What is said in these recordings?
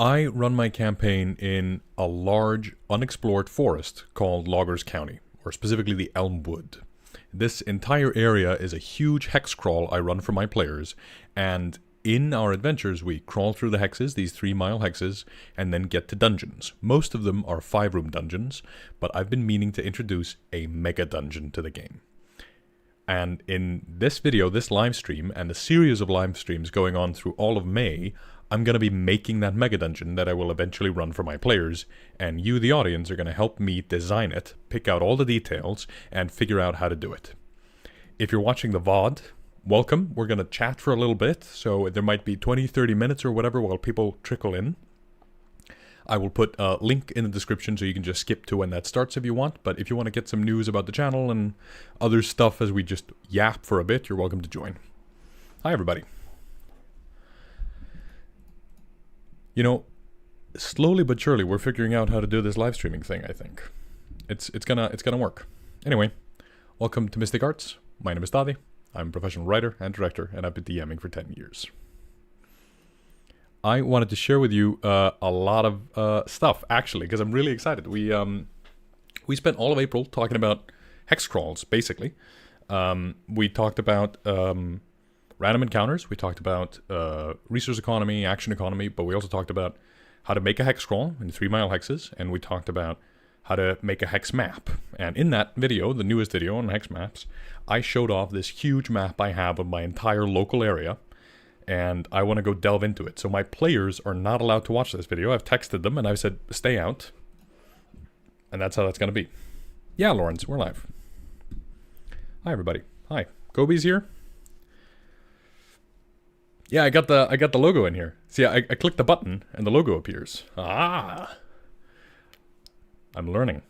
I run my campaign in a large, unexplored forest called Loggers County, or specifically the Elmwood. This entire area is a huge hex crawl I run for my players, and in our adventures we crawl through the hexes, these 3-mile hexes, and then get to dungeons. Most of them are 5-room dungeons, but I've been meaning to introduce a mega dungeon to the game. And in this video, this live stream, and a series of live streams going on through all of May, I'm going to be making that mega dungeon that I will eventually run for my players, and you, the audience, are going to help me design it, pick out all the details, and figure out how to do it. If you're watching the VOD, welcome. We're going to chat for a little bit, so there might be 20-30 minutes or whatever while people trickle in. I will put a link in the description so you can just skip to when that starts if you want, but if you want to get some news about the channel and other stuff as we just yap for a bit, you're welcome to join. Hi, everybody. You know, slowly but surely we're figuring out how to do this live streaming thing, I think. It's gonna work. Anyway, welcome to Mystic Arts. My name is Daði. I'm a professional writer and director, and I've been DMing for 10 years. I wanted to share with you a lot of stuff, actually, because I'm really excited. We spent all of April talking about hex crawls, basically. We talked about random encounters, we talked about resource economy, action economy, but we also talked about how to make a hex crawl in 3-mile hexes, and we talked about how to make a hex map. And in that video, the newest video on hex maps, I showed off this huge map I have of my entire local area, and I want to go delve into it. So my players are not allowed to watch this video. I've texted them and I've said, stay out. And that's how that's going to be. Yeah, Lawrence, we're live. Hi, everybody. Hi. Gobi's here. Yeah, I got the logo in here. See, I click the button and the logo appears. Ah! I'm learning.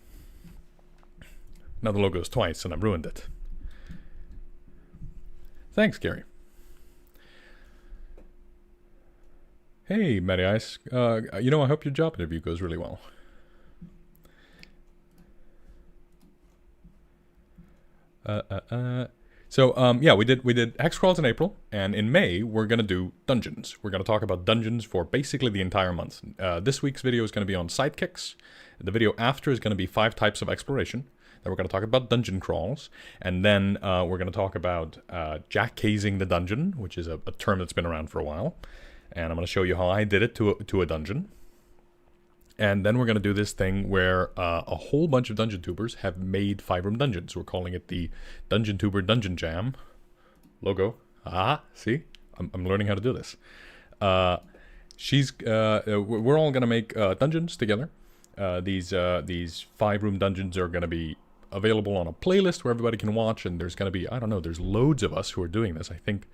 Now the logo is twice and I've ruined it. Thanks, Gary. Hey, Matty Ice. You know, I hope your job interview goes really well. So, yeah, we did hex crawls in April, and in May, we're going to do dungeons. We're going to talk about dungeons for basically the entire month. This week's video is going to be on sidekicks. The video after is going to be 5 types of exploration. Then we're going to talk about dungeon crawls, and then we're going to talk about jack-casing the dungeon, which is a term that's been around for a while. And I'm going to show you how I did it to a dungeon. And then we're going to do this thing where a whole bunch of dungeon tubers have made 5-room dungeons. We're calling it the Dungeon Tuber Dungeon Jam logo. Ah, see? I'm learning how to do this. We're all going to make dungeons together. These 5-room dungeons are going to be available on a playlist where everybody can watch. And there's going to be, I don't know, there's loads of us who are doing this. I think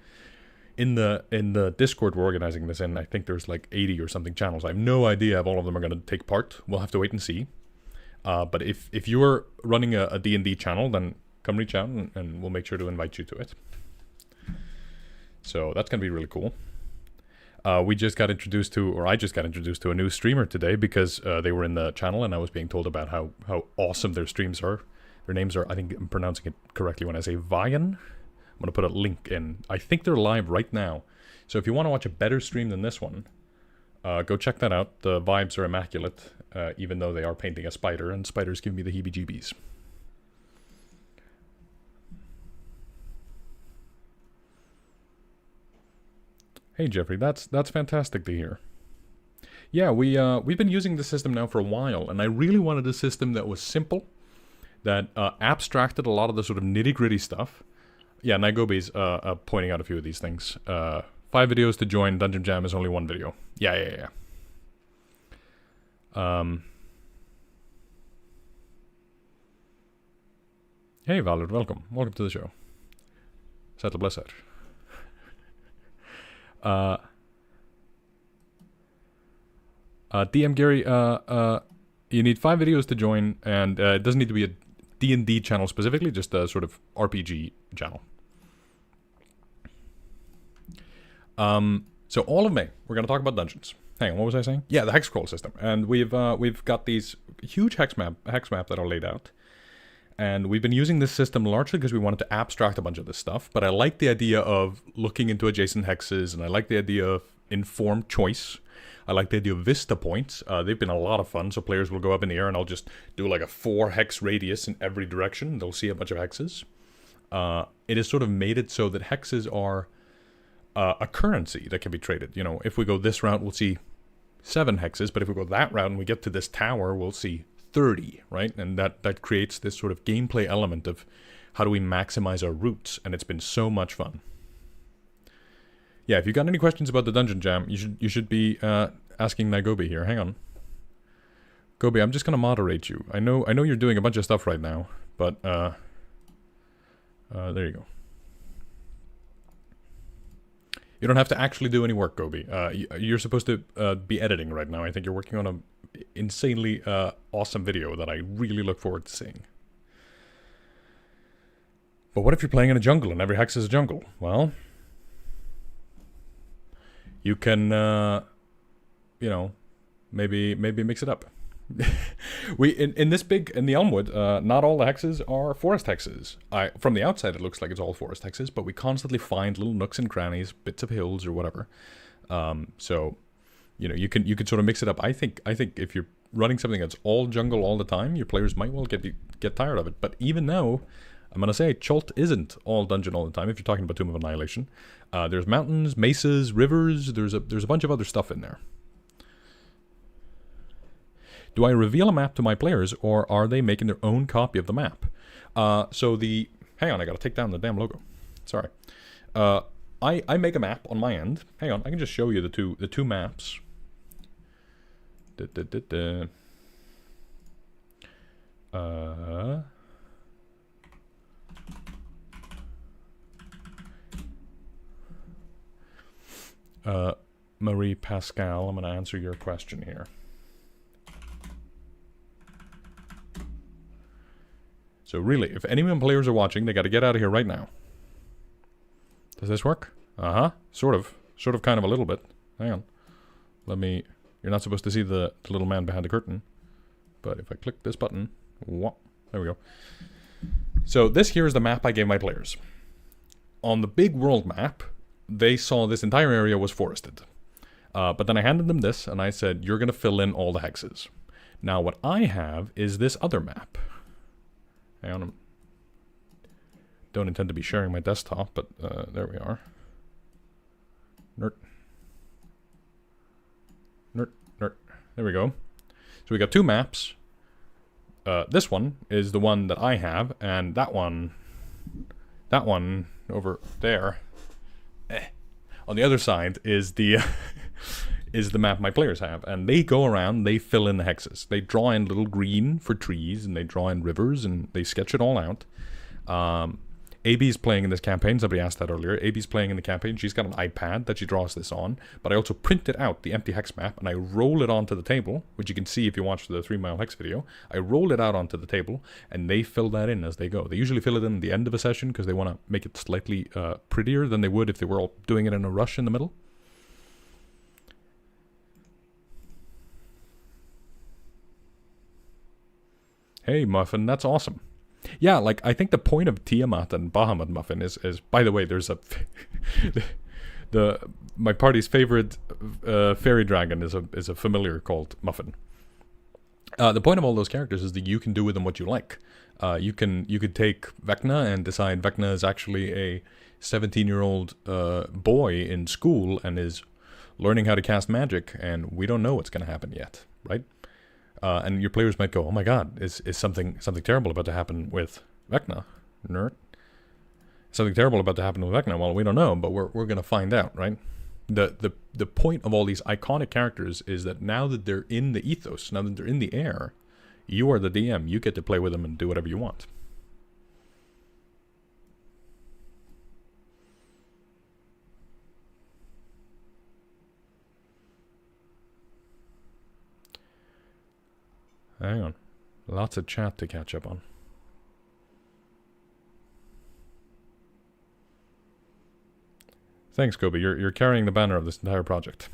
in the Discord we're organizing this in, I think there's like 80 or something channels. I have no idea if all of them are going to take part. We'll have to wait and see. But if you're running a D&D channel, then come reach out and we'll make sure to invite you to it. So that's going to be really cool. I just got introduced to a new streamer today because they were in the channel and I was being told about how awesome their streams are. Their names are, I think I'm pronouncing it correctly when I say Vian. I'm going to put a link in. I think they're live right now. So if you want to watch a better stream than this one, go check that out. The vibes are immaculate, even though they are painting a spider, and spiders give me the heebie-jeebies. Hey, Jeffrey, that's fantastic to hear. Yeah, we've been using the system now for a while, and I really wanted a system that was simple, that abstracted a lot of the sort of nitty-gritty stuff. Yeah, Naigobi's pointing out a few of these things. 5 videos to join. Dungeon Jam is only 1 video. Yeah. Hey, Valor, welcome. Welcome to the show. Settle bless her. DM Gary, you need 5 videos to join, and it doesn't need to be a D&D channel specifically, just a sort of RPG channel. So all of May, we're going to talk about dungeons. Hang on, what was I saying? Yeah, the hex crawl system. And we've got these huge hex map that are laid out. And we've been using this system largely because we wanted to abstract a bunch of this stuff. But I like the idea of looking into adjacent hexes, and I like the idea of informed choice. I like the idea of vista points. They've been a lot of fun, so players will go up in the air and I'll just do like a 4 hex radius in every direction. They'll see a bunch of hexes. It has sort of made it so that hexes are a currency that can be traded. You know, if we go this route, we'll see 7 hexes, but if we go that route and we get to this tower, we'll see 30, right? And that creates this sort of gameplay element of how do we maximize our routes, and it's been so much fun. Yeah, if you got any questions about the Dungeon Jam, you should be asking Naigobi here. Hang on. Gobi, I'm just gonna moderate you. I know you're doing a bunch of stuff right now, but there you go. You don't have to actually do any work, Gobi. You're supposed to be editing right now. I think you're working on an insanely awesome video that I really look forward to seeing. But what if you're playing in a jungle and every hex is a jungle? Well, you can, you know, maybe mix it up. In the Elmwood, not all the hexes are forest hexes. From the outside it looks like it's all forest hexes, but we constantly find little nooks and crannies, bits of hills or whatever. So, you know, you can sort of mix it up. I think if you're running something that's all jungle all the time, your players might well get tired of it. But even now, I'm gonna say Chult isn't all dungeon all the time. If you're talking about Tomb of Annihilation, there's mountains, mesas, rivers. There's a bunch of other stuff in there. Do I reveal a map to my players, or are they making their own copy of the map? Hang on, I gotta take down the damn logo. Sorry. I make a map on my end. Hang on, I can just show you the two maps. Marie Pascal, I'm gonna answer your question here. So really, if any of my players are watching, they got to get out of here right now. Does this work? Sort of, kind of, a little bit. Hang on. You're not supposed to see the little man behind the curtain. But if I click this button, there we go. So this here is the map I gave my players. On the big world map, they saw this entire area was forested. But then I handed them this, and I said, you're going to fill in all the hexes. Now what I have is this other map. Hang on. Don't intend to be sharing my desktop, but there we are. Nerd. There we go. So we got 2 maps. This one is the one that I have, and that one over there, on the other side is the is the map my players have, and they go around, they fill in the hexes. They draw in little green for trees, and they draw in rivers, and they sketch it all out. AB's playing in this campaign. Somebody asked that earlier. AB's playing in the campaign. She's got an iPad that she draws this on, but I also printed out the empty hex map, and I roll it onto the table, which you can see if you watch the 3 Mile Hex video. I roll it out onto the table, and they fill that in as they go. They usually fill it in at the end of a session because they want to make it slightly prettier than they would if they were all doing it in a rush in the middle. Hey, Muffin, that's awesome. Yeah, like, I think the point of Tiamat and Bahamut Muffin is by the way, there's a... my party's favorite fairy dragon is a familiar called Muffin. The point of all those characters is that you can do with them what you like. You could take Vecna and decide Vecna is actually a 17-year-old boy in school and is learning how to cast magic, and we don't know what's going to happen yet, right? And your players might go, oh my god, is something terrible about to happen with Vecna? Nerd. Something terrible about to happen with Vecna? Well, we don't know, but we're going to find out, right? The point of all these iconic characters is that now that they're in the ethos, now that they're in the air, you are the DM. You get to play with them and do whatever you want. Hang on. Lots of chat to catch up on. Thanks, Kobe. You're carrying the banner of this entire project.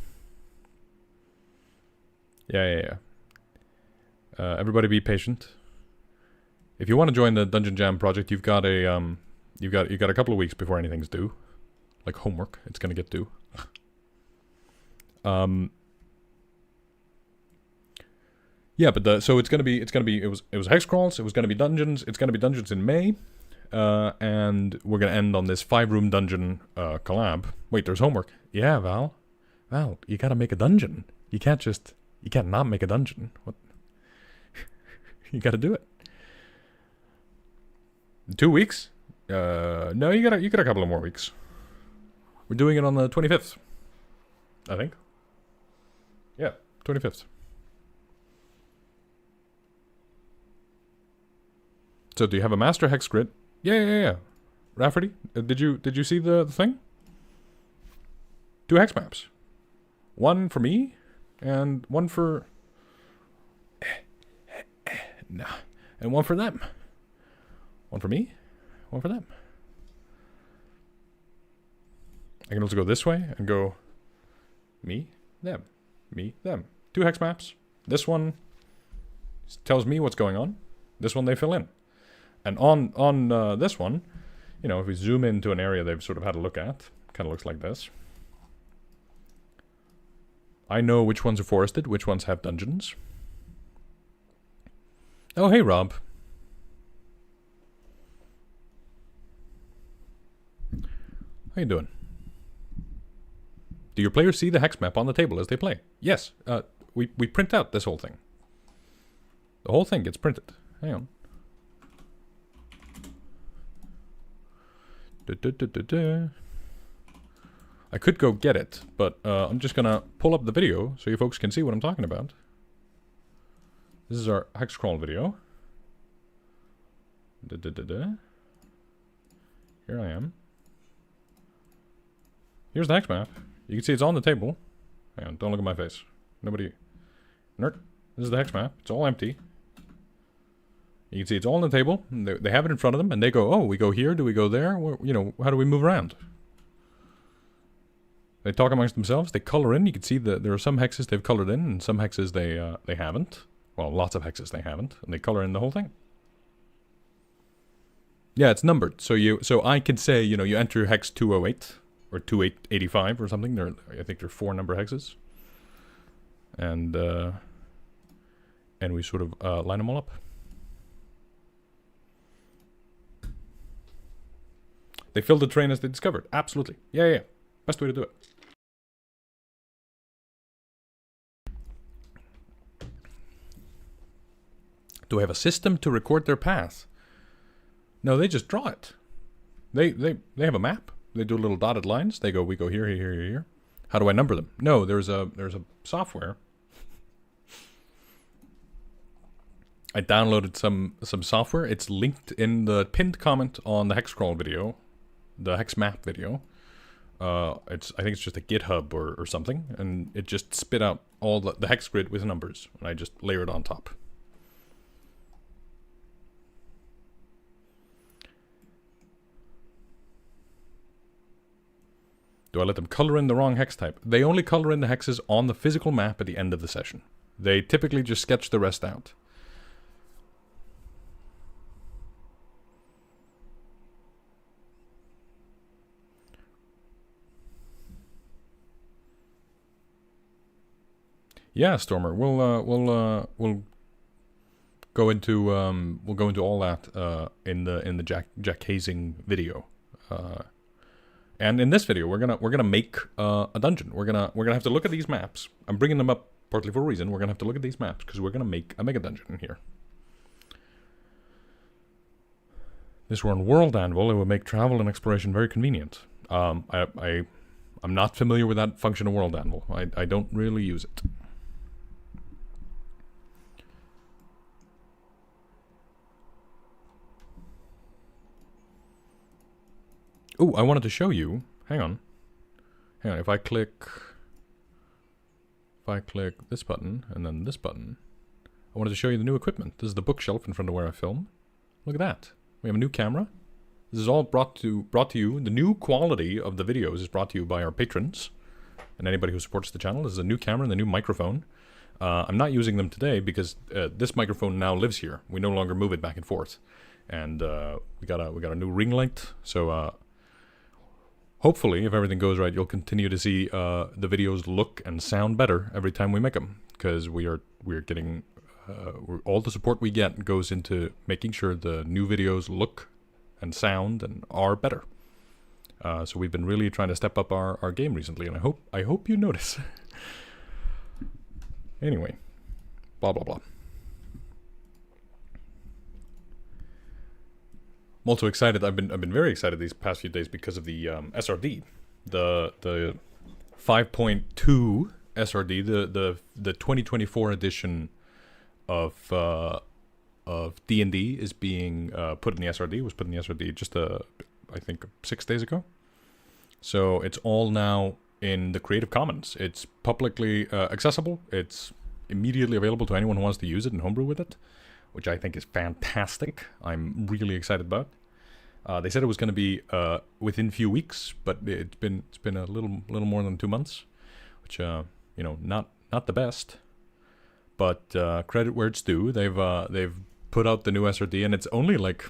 Yeah. Everybody be patient. If you want to join the Dungeon Jam project, you've got a couple of weeks before anything's due. Like homework, it's gonna get due. Yeah, but so it was hex crawls. It was gonna be dungeons. It's gonna be dungeons in May, and we're gonna end on this 5-room dungeon collab. Wait, there's homework. Yeah, Val, you gotta make a dungeon. You can't not make a dungeon. What? You gotta do it. 2 weeks? No, you got a couple of more weeks. We're doing it on the 25th, I think. Yeah, 25th. So do you have a master hex grid? Yeah. Rafferty, did you see the thing? 2 hex maps. One for me, and one for... Nah. And one for them. One for me, one for them. I can also go this way and go me, them, me, them. 2 hex maps. This one tells me what's going on. This one they fill in. And on this one, you know, if we zoom into an area they've sort of had a look at, kind of looks like this. I know which ones are forested, which ones have dungeons. Oh, hey, Rob. How you doing? Do your players see the hex map on the table as they play? Yes. We print out this whole thing. The whole thing gets printed. Hang on. I could go get it, but I'm just gonna pull up the video so you folks can see what I'm talking about. This is our hex crawl video. Here I am. Here's the hex map. You can see it's on the table. Hang on, don't look at my face. Nobody... Nerd. This is the hex map. It's all empty. You can see it's all on the table. They have it in front of them, and they go, oh, we go here, do we go there? You know, how do we move around? They talk amongst themselves. They color in. You can see that there are some hexes they've colored in, and some hexes they haven't. Well, lots of hexes they haven't, and they color in the whole thing. Yeah, it's numbered. So I can say, you know, you enter hex 208 or 2885 or something. I think there are 4 number hexes, and we sort of line them all up. They filled the train as they discovered. Absolutely. Yeah. Best way to do it. Do I have a system to record their path? No, they just draw it. They have a map. They do little dotted lines. They go, we go here, here, here, here. How do I number them? No, there's a software. I downloaded some software. It's linked in the pinned comment on the hex crawl video, the hex map video. I think it's just a GitHub or something, and it just spit out all the hex grid with numbers, and I just layer it on top. Do I let them color in the wrong hex type? They only color in the hexes on the physical map at the end of the session. They typically just sketch the rest out. Yeah, Stormer, we'll go into all that in the Jack Hazing video. And in this video, we're gonna make a dungeon. We're gonna have to look at these maps. I'm bringing them up partly for a reason. We're gonna have to look at these maps because we're gonna make a mega dungeon in here. This were on World Anvil. It would make travel and exploration very convenient. I'm not familiar with that function of World Anvil. I don't really use it. Oh, I wanted to show you. Hang on. If I click this button and then this button, I wanted to show you the new equipment. This is the bookshelf in front of where I film. Look at that. We have a new camera. This is all brought to you. The new quality of the videos is brought to you by our patrons and anybody who supports the channel. This is a new camera and the new microphone. I'm not using them today because this microphone now lives here. We no longer move it back and forth, and we got a new ring light. So. Hopefully, if everything goes right, you'll continue to see the videos look and sound better every time we make them, because we're getting all the support we get goes into making sure the new videos look and sound and are better. So we've been really trying to step up our game recently, and I hope you notice. Anyway, blah blah blah. I'm also excited. I've been very excited these past few days because of the SRD, the 5.2 SRD, the 2024 edition of D&D is being put in the SRD. Was put in the SRD just I think 6 days ago. So it's all now in the Creative Commons. It's publicly accessible. It's immediately available to anyone who wants to use it and homebrew with it, which I think is fantastic. I'm really excited about. They said it was going to be within a few weeks, but it's been a little more than 2 months, which not the best. But credit where it's due. They've put out the new SRD, and it's only like,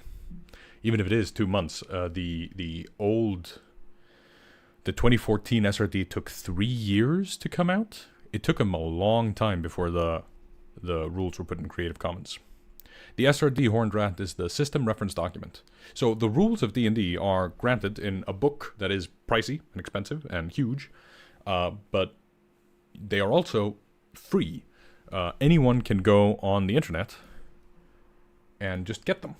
even if it is 2 months, the 2014 SRD took 3 years to come out. It took them a long time before the rules were put in Creative Commons. The SRD Horned Rat is the system reference document. So the rules of D&D are granted in a book that is pricey and expensive and huge, but they are also free. Anyone can go on the internet and just get them.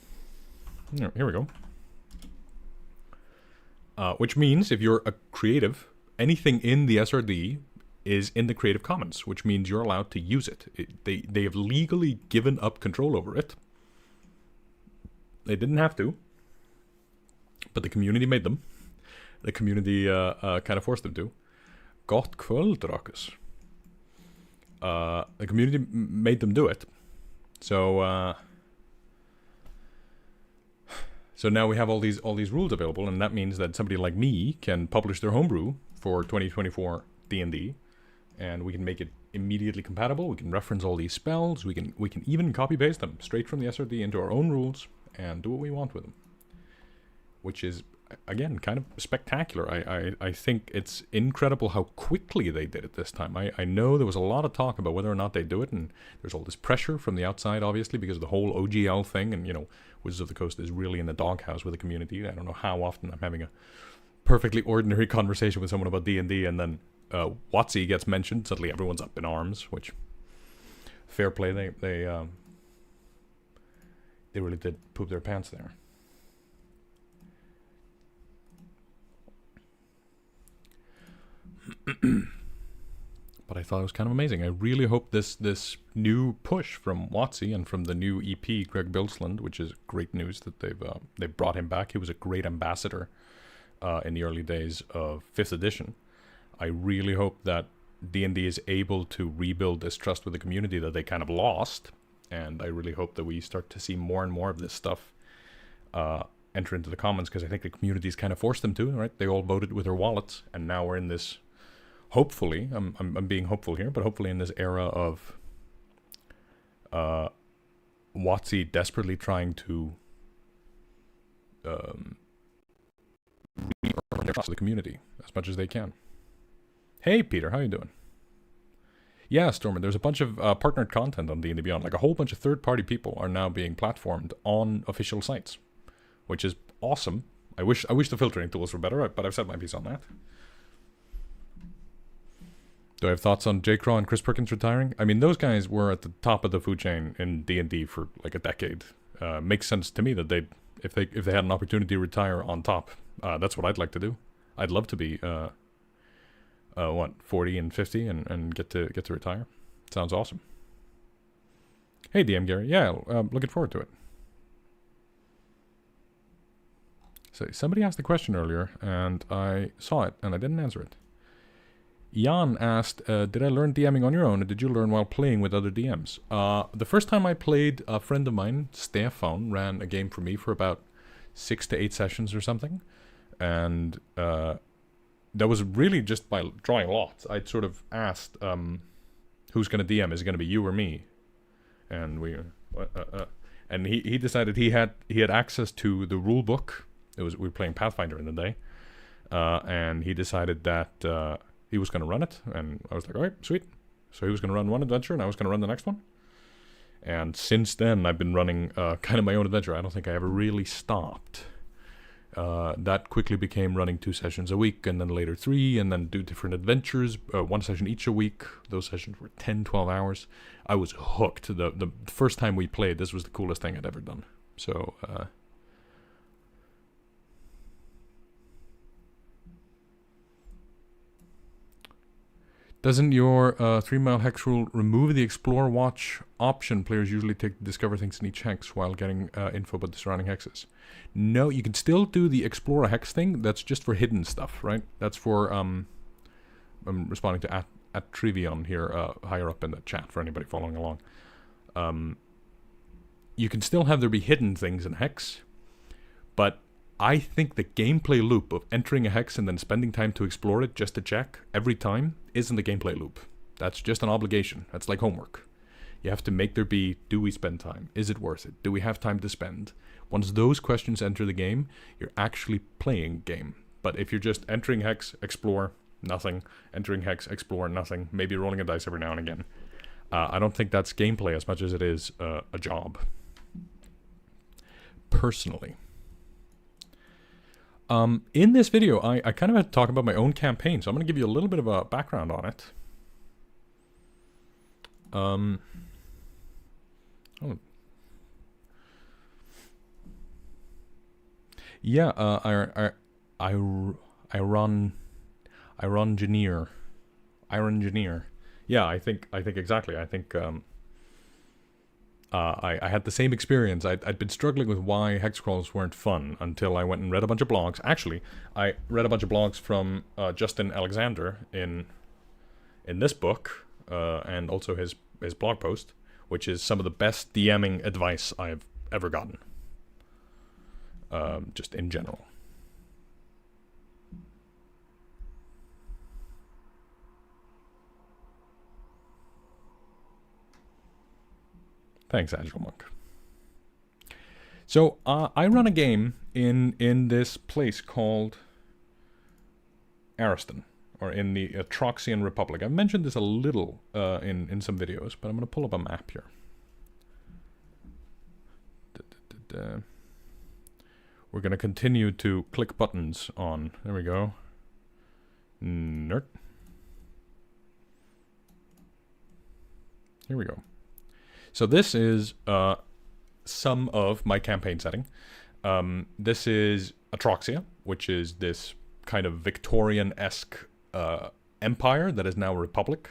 Here we go. Which means if you're a creative, anything in the SRD is in the Creative Commons, which means you're allowed to use it. They have legally given up control over it. They didn't have to, but the community made them. The community kind of forced them to. Gott kvöld, Rakus. The community made them do it. So now we have all these rules available, and that means that somebody like me can publish their homebrew for 2024 D&D, and we can make it immediately compatible. We can reference all these spells. We can even copy paste them straight from the SRD into our own rules and do what we want with them, which is, again, kind of spectacular. I think it's incredible how quickly they did it this time. I know there was a lot of talk about whether or not they do it, and there's all this pressure from the outside, obviously, because of the whole OGL thing, and, Wizards of the Coast is really in the doghouse with the community. I don't know how often I'm having a perfectly ordinary conversation with someone about D&D, and then WotC gets mentioned, suddenly everyone's up in arms, which, fair play, they really did poop their pants there. But I thought it was kind of amazing. I really hope this new push from WotC and from the new EP, Greg Bilsland, which is great news that they've brought him back. He was a great ambassador in the early days of 5th edition. I really hope that D&D is able to rebuild this trust with the community that they kind of lost, and I really hope that we start to see more and more of this stuff enter into the commons, because I think the community's kind of forced them to, right? They all voted with their wallets, and now we're in this, hopefully, I'm being hopeful here, but hopefully in this era of WotC desperately trying to re-earn their trust with the community as much as they can. Hey, Peter, how you doing? Yeah, Stormer, there's a bunch of partnered content on D&D Beyond. Like, a whole bunch of third-party people are now being platformed on official sites, which is awesome. I wish the filtering tools were better, but I've said my piece on that. Do I have thoughts on J. Craw and Chris Perkins retiring? I mean, those guys were at the top of the food chain in D&D for like a decade. Makes sense to me that if they had an opportunity to retire on top, that's what I'd like to do. I'd love to be 40 and 50 and get to retire. Sounds awesome. Hey, DM Gary. Yeah, looking forward to it. So somebody asked the question earlier, and I saw it, and I didn't answer it. Jan asked, did I learn DMing on your own, or did you learn while playing with other DMs? The first time I played, a friend of mine, Stefan, ran a game for me for about 6 to 8 sessions or something. And that was really just by drawing lots. I'd sort of asked, who's going to DM? Is it going to be you or me? And and he decided he had access to the rule book. We were playing Pathfinder in the day. And he decided that he was going to run it, and I was like, all right, sweet. So he was going to run one adventure, and I was going to run the next one. And since then, I've been running kind of my own adventure. I don't think I ever really stopped. That quickly became running 2 sessions a week, and then later 3, and then do different adventures, 1 session each a week. Those sessions were 10, 12 hours. I was hooked. The first time we played, this was the coolest thing I'd ever done. So, doesn't your 3-mile hex rule remove the explore watch option? Players usually take discover things in each hex while getting info about the surrounding hexes. No, you can still do the explore a hex thing. That's just for hidden stuff, right? That's for I'm responding to at Trivion here, higher up in the chat for anybody following along. You can still have there be hidden things in hex, but I think the gameplay loop of entering a hex and then spending time to explore it just to check every time isn't the gameplay loop. That's just an obligation. That's like homework. You have to make there be, do we spend time? Is it worth it? Do we have time to spend? Once those questions enter the game, you're actually playing game. But if you're just entering hex, explore, nothing, entering hex, explore, nothing, maybe rolling a dice every now and again, I don't think that's gameplay as much as it is a job. Personally. In this video, I kind of had to talk about my own campaign, so I'm going to give you a little bit of a background on it. Oh. Yeah, I run Engineer. Iron Engineer. Yeah, I think exactly. I think I had the same experience. I'd been struggling with why hex crawls weren't fun until I went and read a bunch of blogs. Actually, I read a bunch of blogs from Justin Alexander in this book, and also his blog post, which is some of the best DMing advice I've ever gotten. Just in general. Thanks, Agile Monk. So I run a game in this place called Ariston, or in the Atroxian Republic. I've mentioned this a little in some videos, but I'm going to pull up a map here. We're going to continue to click buttons on. There we go. Nerd. Here we go. So this is some of my campaign setting. This is Atroxia, which is this kind of Victorian-esque empire that is now a republic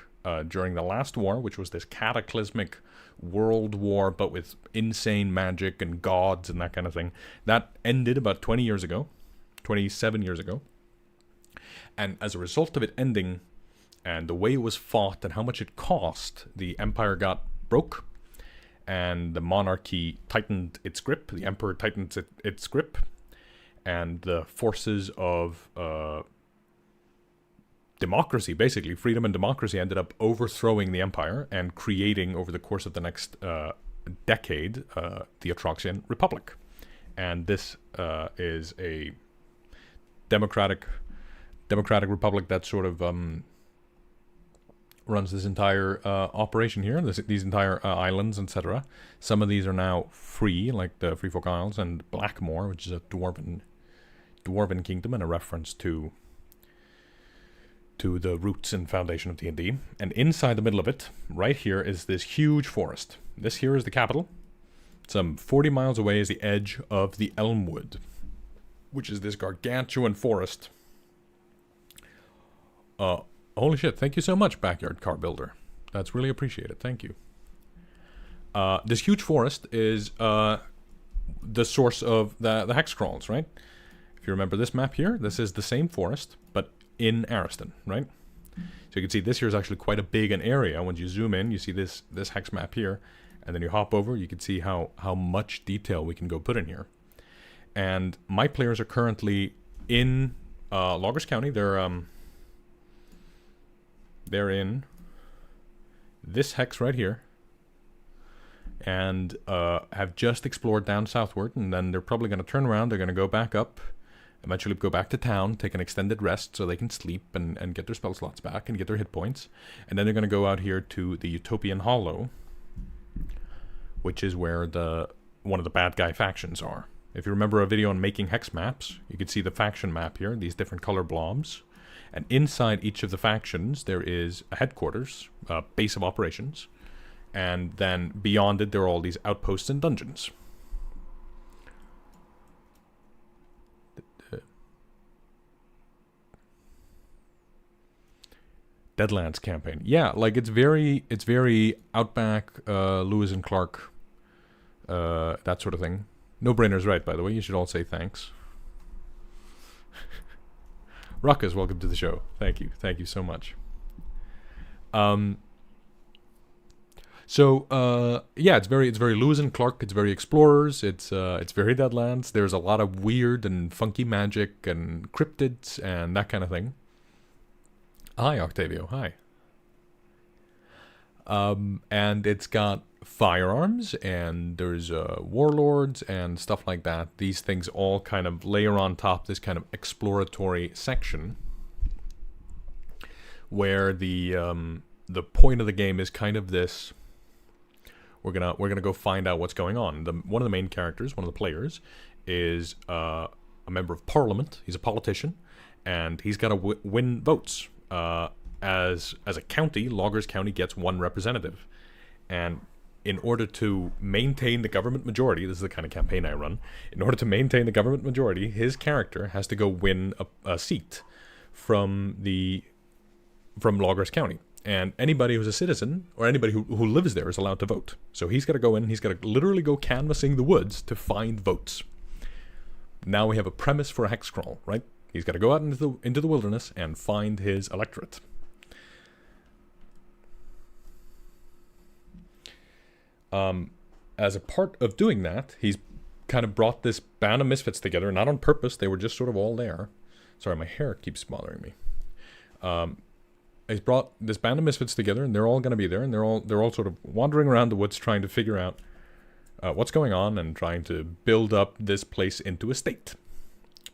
during the last war, which was this cataclysmic world war, but with insane magic and gods and that kind of thing. That ended about 20 years ago, 27 years ago. And as a result of it ending, and the way it was fought and how much it cost, the empire got broke. And the monarchy tightened its grip. The emperor tightened its grip. And the forces of democracy, basically, freedom and democracy, ended up overthrowing the empire and creating, over the course of the next decade, the Atroxian Republic. And this is a democratic republic that sort of runs this entire operation here, these entire islands, etc. Some of these are now free, like the Free Folk Isles and Blackmore, which is a dwarven kingdom, and a reference to the roots and foundation of D&D. And inside the middle of it, right here, is this huge forest. This here is the capital. Some 40 miles away is the edge of the Elmwood, which is this gargantuan forest. Holy shit, thank you so much, Backyard Car Builder. That's really appreciated, thank you. This huge forest is the source of the hex crawls, right? If you remember this map here, this is the same forest, but in Ariston, right? So you can see this here is actually quite a big an area. When you zoom in, you see this hex map here, and then you hop over, you can see how much detail we can go put in here. And my players are currently in Loggers County. They're in this hex right here, and have just explored down southward, and then they're probably going to turn around, they're going to go back up, eventually go back to town, take an extended rest so they can sleep and get their spell slots back and get their hit points, and then they're going to go out here to the Utopian Hollow, which is where one of the bad guy factions are. If you remember a video on making hex maps, you can see the faction map here, these different color blobs. And inside each of the factions, there is a headquarters, a base of operations. And then beyond it, there are all these outposts and dungeons. Deadlands campaign. Yeah, like it's very Outback, Lewis and Clark, that sort of thing. No Brainer's right, by the way. You should all say thanks. Ruckus, welcome to the show. Thank you. Thank you so much. Yeah, it's very Lewis and Clark. It's very Explorers. It's very Deadlands. There's a lot of weird and funky magic and cryptids and that kind of thing. Hi, Octavio. Hi. And it's got firearms, and there's warlords and stuff like that. These things all kind of layer on top this kind of exploratory section, where the point of the game is kind of this. We're gonna go find out what's going on. One of the main characters, one of the players, is a member of Parliament. He's a politician, and he's got to win votes. As a county, Loggers County gets one representative, and in order to maintain the government majority, this is the kind of campaign I run. In order to maintain the government majority, his character has to go win a seat from Loggers County, and anybody who's a citizen or anybody who lives there is allowed to vote. So he's got to go in. He's got to literally go canvassing the woods to find votes. Now we have a premise for a hex crawl, right? He's got to go out into the wilderness and find his electorate. As a part of doing that, he's kind of brought this band of misfits together, not on purpose. They were just sort of all there. Sorry, my hair keeps bothering me. He's brought this band of misfits together, and they're all going to be there, and they're all sort of wandering around the woods trying to figure out what's going on and trying to build up this place into a state.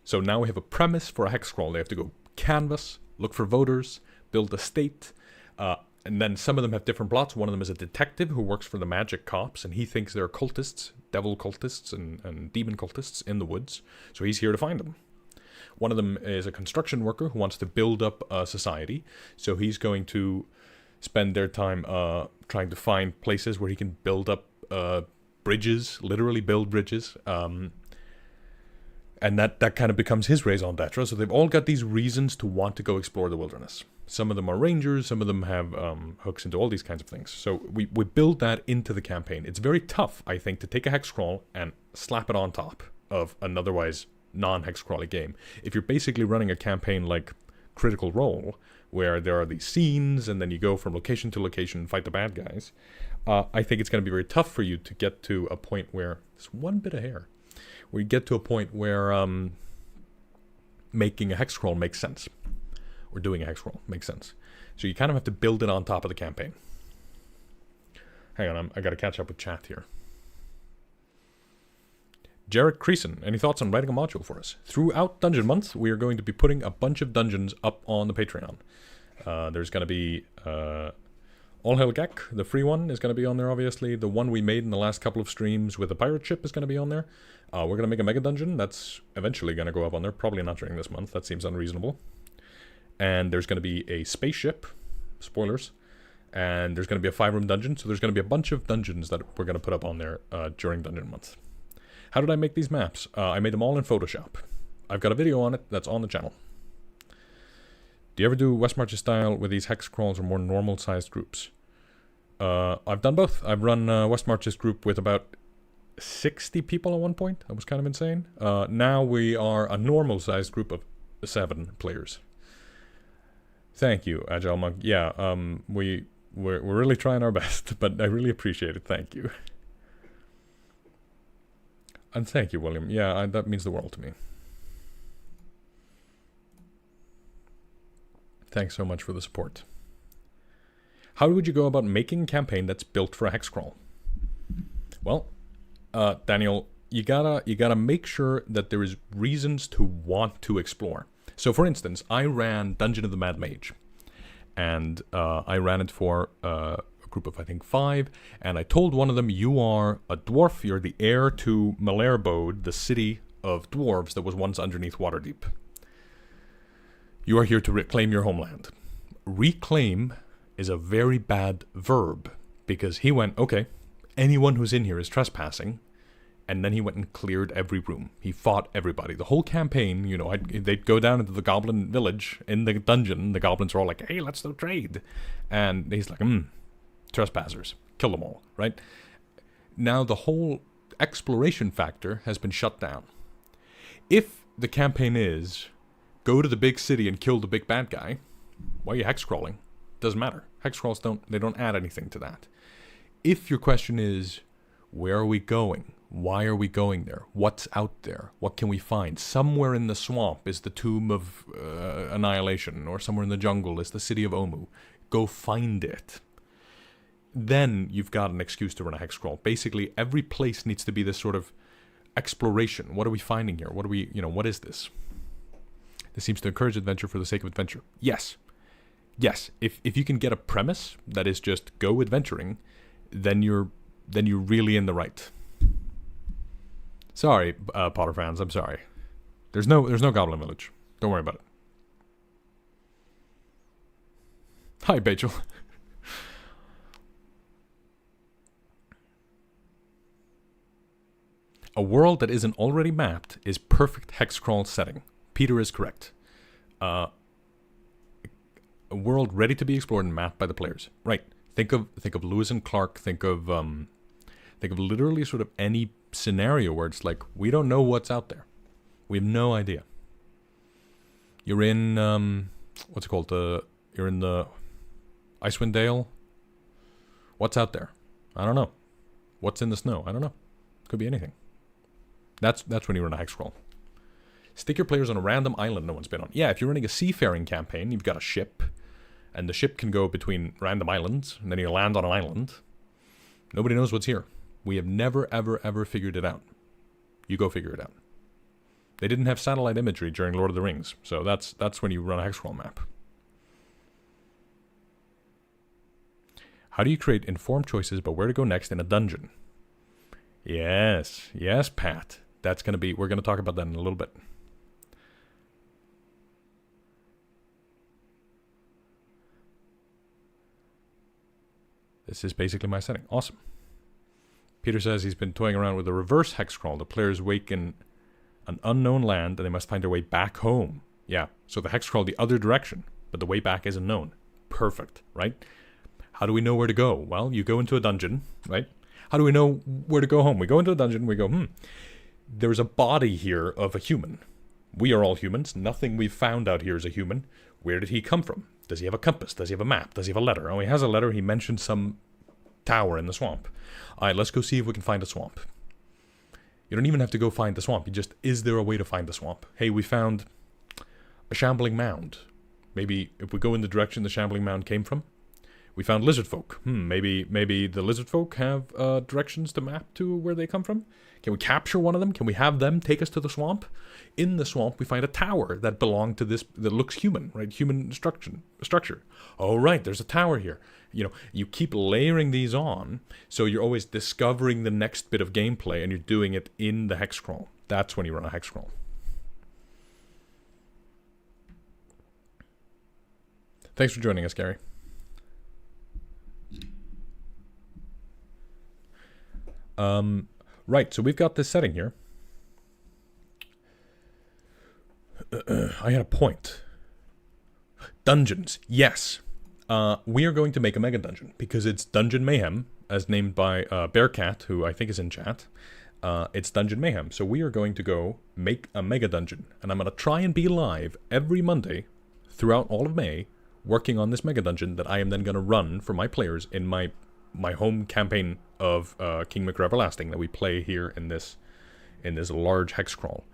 So now we have a premise for a hex crawl. They have to go canvass, look for voters, build a state, and then some of them have different plots. One of them is a detective who works for the magic cops, and he thinks there are cultists, devil cultists and demon cultists in the woods, so he's here to find them. One of them is a construction worker who wants to build up a society, so he's going to spend their time trying to find places where he can build up bridges, literally build bridges, and that kind of becomes his raison d'etre. So they've all got these reasons to want to go explore the wilderness. Some of them are rangers, some of them have hooks into all these kinds of things. So we build that into the campaign. It's very tough, I think, to take a hex crawl and slap it on top of an otherwise non-hex crawly game. If you're basically running a campaign like Critical Role, where there are these scenes and then you go from location to location and fight the bad guys, I think it's going to be very tough for you to get to a point where there's one bit of hair. We get to a point where making a hex crawl makes sense. Or doing a hex crawl makes sense. So you kind of have to build it on top of the campaign. Hang on, I got to catch up with chat here. Jarrett Creason, any thoughts on writing a module for us? Throughout Dungeon Month, we are going to be putting a bunch of dungeons up on the Patreon. There's going to be All Hail Gek, the free one, is going to be on there, obviously. The one we made in the last couple of streams with the pirate ship is going to be on there. We're going to make a mega dungeon. That's eventually going to go up on there. Probably not during this month. That seems unreasonable. And there's going to be a spaceship. Spoilers. And there's going to be a 5-room dungeon. So there's going to be a bunch of dungeons that we're going to put up on there during Dungeon Month. How did I make these maps? I made them all in Photoshop. I've got a video on it that's on the channel. Do you ever do West Marches style with these hex crawls or more normal-sized groups? I've done both. I've run West Marches group with about 60 people at one point. That was kind of insane. Now we are a normal-sized group of 7 players. Thank you, Agile Monk. Yeah, we're really trying our best, but I really appreciate it. Thank you. And thank you, William. Yeah, that means the world to me. Thanks so much for the support. How would you go about making a campaign that's built for a hex crawl? Well, Daniel, you gotta make sure that there is reasons to want to explore. So, for instance, I ran Dungeon of the Mad Mage, and I ran it for a group of, I think, 5, and I told one of them, you are a dwarf, you're the heir to Malairbode, the city of dwarves that was once underneath Waterdeep. You are here to reclaim your homeland. Reclaim is a very bad verb, because he went, okay, anyone who's in here is trespassing, and then he went and cleared every room. He fought everybody. The whole campaign, you know, they'd go down into the goblin village in the dungeon. The goblins are all like, hey, let's do trade. And he's like, trespassers. Kill them all, right? Now the whole exploration factor has been shut down. If the campaign is, go to the big city and kill the big bad guy, why are you hex crawling? Doesn't matter. Hex crawls don't add anything to that. If your question is, where are we going? Why are we going there? What's out there? What can we find? Somewhere in the swamp is the Tomb of Annihilation, or somewhere in the jungle is the City of Omu. Go find it. Then you've got an excuse to run a hex crawl. Basically, every place needs to be this sort of exploration. What are we finding here? What are we, what is this? This seems to encourage adventure for the sake of adventure. Yes. Yes. If you can get a premise that is just go adventuring, then you're really in the right. Sorry, Potter fans, I'm sorry. There's no Goblin Village. Don't worry about it. Hi, Bachel. A world that isn't already mapped is perfect hex crawl setting. Peter is correct. A world ready to be explored and mapped by the players. Right. Think of Lewis and Clark. Think of literally sort of any scenario where it's like, we don't know what's out there. We have no idea. You're in, what's it called? You're in the Icewind Dale. What's out there? I don't know. What's in the snow? I don't know. Could be anything. That's when you run a hex crawl. Stick your players on a random island no one's been on. Yeah, if you're running a seafaring campaign, you've got a ship, and the ship can go between random islands, and then you land on an island. Nobody knows what's here. We have never, ever, ever figured it out. You go figure it out. They didn't have satellite imagery during Lord of the Rings, so that's when you run a hex crawl map. How do you create informed choices about where to go next in a dungeon? Yes, Pat. We're gonna talk about that in a little bit. This is basically my setting. Awesome. Peter says he's been toying around with a reverse hex crawl. The players wake in an unknown land and they must find their way back home. Yeah, so the hex crawl the other direction, but the way back isn't known. Perfect, right? How do we know where to go? Well, you go into a dungeon, right? How do we know where to go home? We go into a dungeon, we go, there's a body here of a human. We are all humans. Nothing we've found out here is a human. Where did he come from? Does he have a compass? Does he have a map? Does he have a letter? Oh, he has a letter. He mentioned some tower in the swamp. All right, let's go see if we can find a swamp. You don't even have to go find the swamp. Is there a way to find the swamp? Hey, we found a shambling mound. Maybe if we go in the direction the shambling mound came from, we found lizard folk. Maybe the lizard folk have directions to map to where they come from. Can we capture one of them? Can we have them take us to the swamp? In the swamp, we find a tower that belonged to this, that looks human, right? Human structure. Oh, right, there's a tower here. You keep layering these on, so you're always discovering the next bit of gameplay, and you're doing it in the hex crawl. That's when you run a hex crawl. Thanks for joining us, Gary. Right, so we've got this setting here. I had a point. Dungeons, yes. We are going to make a mega dungeon because it's Dungeon Mayhem, as named by Bearcat, who I think is in chat. It's Dungeon Mayhem, so we are going to go make a mega dungeon, and I'm going to try and be live every Monday throughout all of May, working on this mega dungeon that I am then going to run for my players in my home campaign of King Maker Everlasting that we play here in this large hex crawl.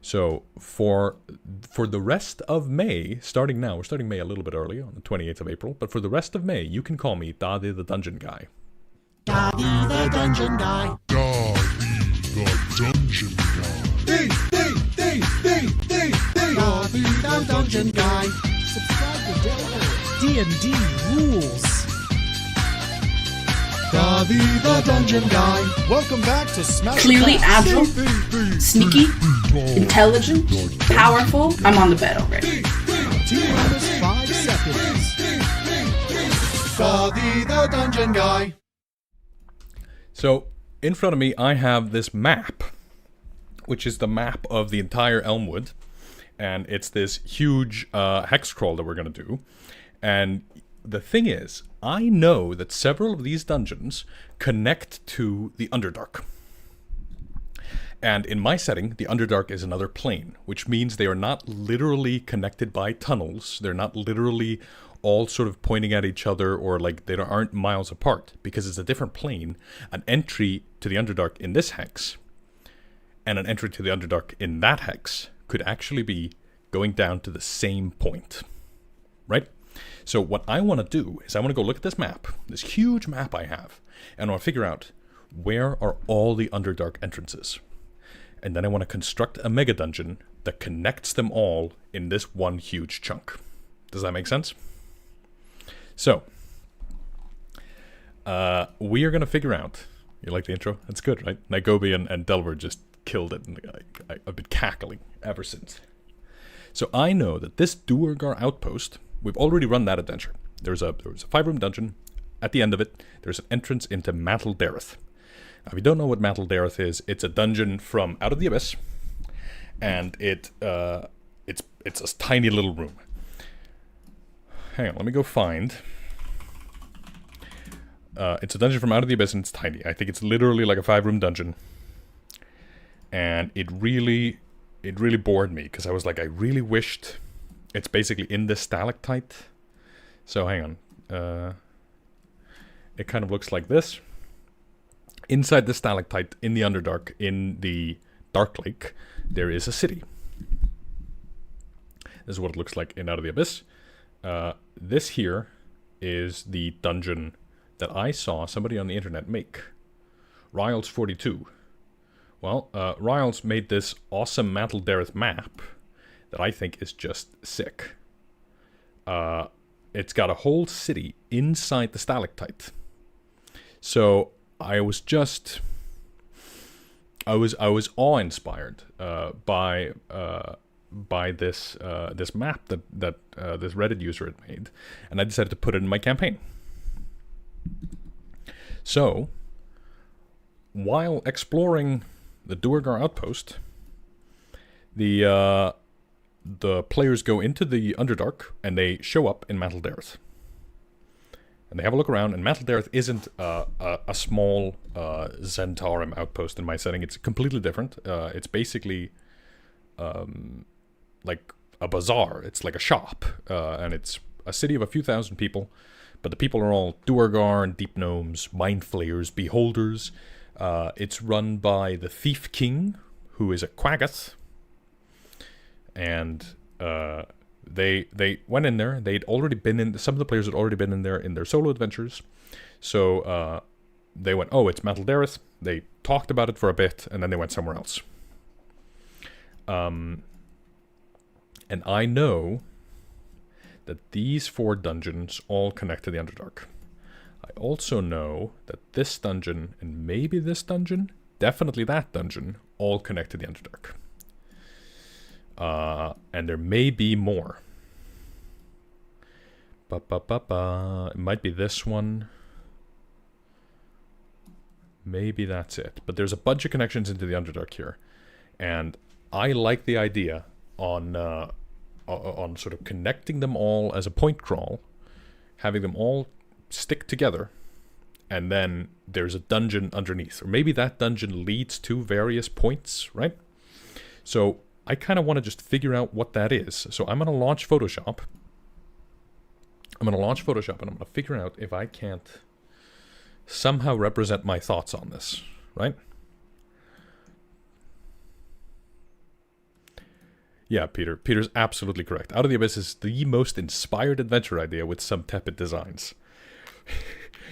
So for the rest of May, starting now, we're starting May a little bit early on the 28th of April, but for the rest of May, you can call me Daði the Dungeon Guy. Daði the Dungeon Guy. Daði the Dungeon Guy. Daði the Dungeon Guy. Subscribe to D&D Rules. Daði the Dungeon Guy. Welcome back to Smash Clearly Pass. agile, sneaky, intelligent, powerful. I'm on the bed already. T-minus 5 seconds. Daði the Dungeon Guy. So, in front of me, I have this map, which is the map of the entire Elmwood. And it's this huge hex crawl that we're going to do. And the thing is, I know that several of these dungeons connect to the Underdark. And in my setting, the Underdark is another plane, which means they are not literally connected by tunnels. They're not literally all sort of pointing at each other, or like they aren't miles apart, because it's a different plane. An entry to the Underdark in this hex and an entry to the Underdark in that hex could actually be going down to the same point, right? So what I want to do is I want to go look at this map, this huge map I have, and I want to figure out where are all the Underdark entrances. And then I want to construct a mega dungeon that connects them all in this one huge chunk. Does that make sense? So, we are going to figure out, you like the intro? That's good, right? Nairobi and Delver just killed it, and I've been cackling ever since. So I know that this Duergar outpost, we've already run that adventure. There was a 5-room dungeon. At the end of it, there's an entrance into Mantle Dareth. Now, if you don't know what Mantle Dareth is, it's a dungeon from Out of the Abyss, and it's a tiny little room. Hang on, let me go find. It's a dungeon from Out of the Abyss, and it's tiny. I think it's literally like a 5-room dungeon, and it really bored me, because I was like, I really wished it's basically in this stalactite. So hang on. It kind of looks like this. Inside the stalactite, in the Underdark, in the Dark Lake, there is a city. This is what it looks like in Out of the Abyss. This here is the dungeon that I saw somebody on the internet make. Riles 42. Well, Riles made this awesome Mantle Dareth map that I think is just sick. It's got a whole city inside the stalactite. So I was awe-inspired by this map that this Reddit user had made, and I decided to put it in my campaign. So, while exploring the Duergar outpost, the players go into the Underdark, and they show up in Mantle Dareth. And they have a look around, and Mantle Dareth isn't a small Zentarum outpost in my setting. It's completely different. It's basically like a bazaar. It's like a shop, and it's a city of a few thousand people. But the people are all Duergar and Deep Gnomes, Mind Flayers, Beholders. It's run by the Thief King, who is a Quaggoth. And they went in there. They'd already been in. Some of the players had already been in there in their solo adventures. So they went, oh, it's Mantle Dareth. They talked about it for a bit, and then they went somewhere else. And I know that these 4 dungeons all connect to the Underdark. I also know that this dungeon, and maybe this dungeon, definitely that dungeon, all connect to the Underdark. And there may be more. It might be this one. Maybe that's it. But there's a bunch of connections into the Underdark here. And I like the idea on sort of connecting them all as a point crawl, having them all stick together, and then there's a dungeon underneath. Or maybe that dungeon leads to various points, right? So I kind of want to just figure out what that is. So I'm going to launch Photoshop. And I'm going to figure out if I can't somehow represent my thoughts on this, right? Yeah, Peter's absolutely correct. Out of the Abyss is the most inspired adventure idea with some tepid designs.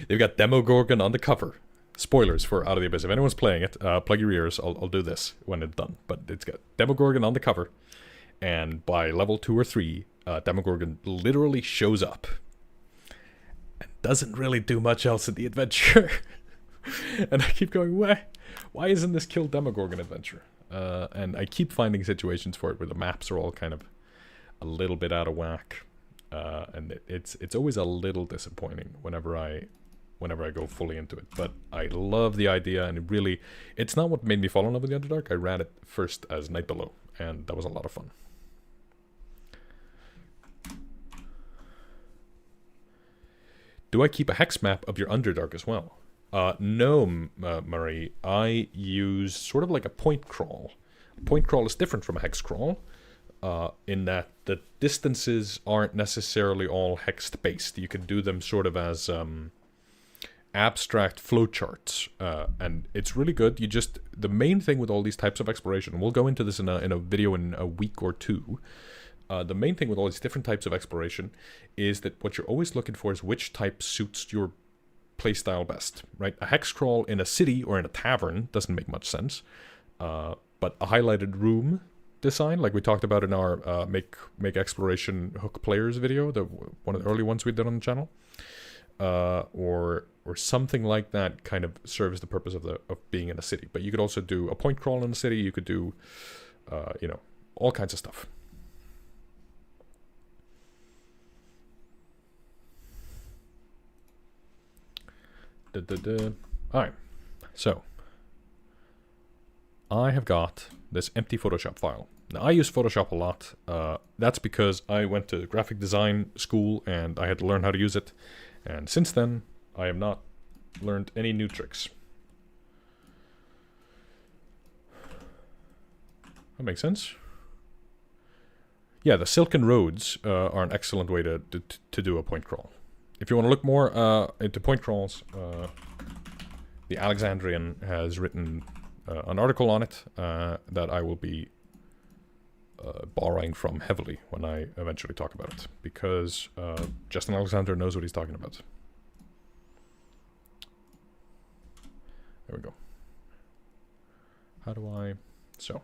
They've got Demogorgon on the cover. Spoilers for Out of the Abyss. If anyone's playing it, plug your ears. I'll do this when it's done. But it's got Demogorgon on the cover. And by level 2 or 3, Demogorgon literally shows up. And doesn't really do much else in the adventure. And I keep going, why isn't this Kill Demogorgon adventure? And I keep finding situations for it where the maps are all kind of a little bit out of whack. And it's always a little disappointing whenever I go fully into it. But I love the idea, and it's not what made me fall in love with the Underdark. I ran it first as Night Below, and that was a lot of fun. Do I keep a hex map of your Underdark as well? No, Murray. I use sort of like a point crawl. A point crawl is different from a hex crawl, in that the distances aren't necessarily all hexed based. You can do them sort of as abstract flowcharts, and it's really good. The main thing with all these types of exploration, and we'll go into this in a video in a week or two. The main thing with all these different types of exploration is that what you're always looking for is which type suits your playstyle best, right? A hex crawl in a city or in a tavern doesn't make much sense, but a highlighted room design, like we talked about in our make exploration hook players video, one of the early ones we did on the channel, or something like that, kind of serves the purpose of being in a city. But you could also do a point crawl in a city. You could do, all kinds of stuff. Alright, so I have got this empty Photoshop file. Now, I use Photoshop a lot. That's because I went to graphic design school and I had to learn how to use it. And since then, I have not learned any new tricks. That makes sense. Yeah, the silken roads are an excellent way to do a point crawl. If you want to look more into point crawls, the Alexandrian has written an article on it that I will be borrowing from heavily when I eventually talk about it, because Justin Alexander knows what he's talking about. There we go. How do I... So,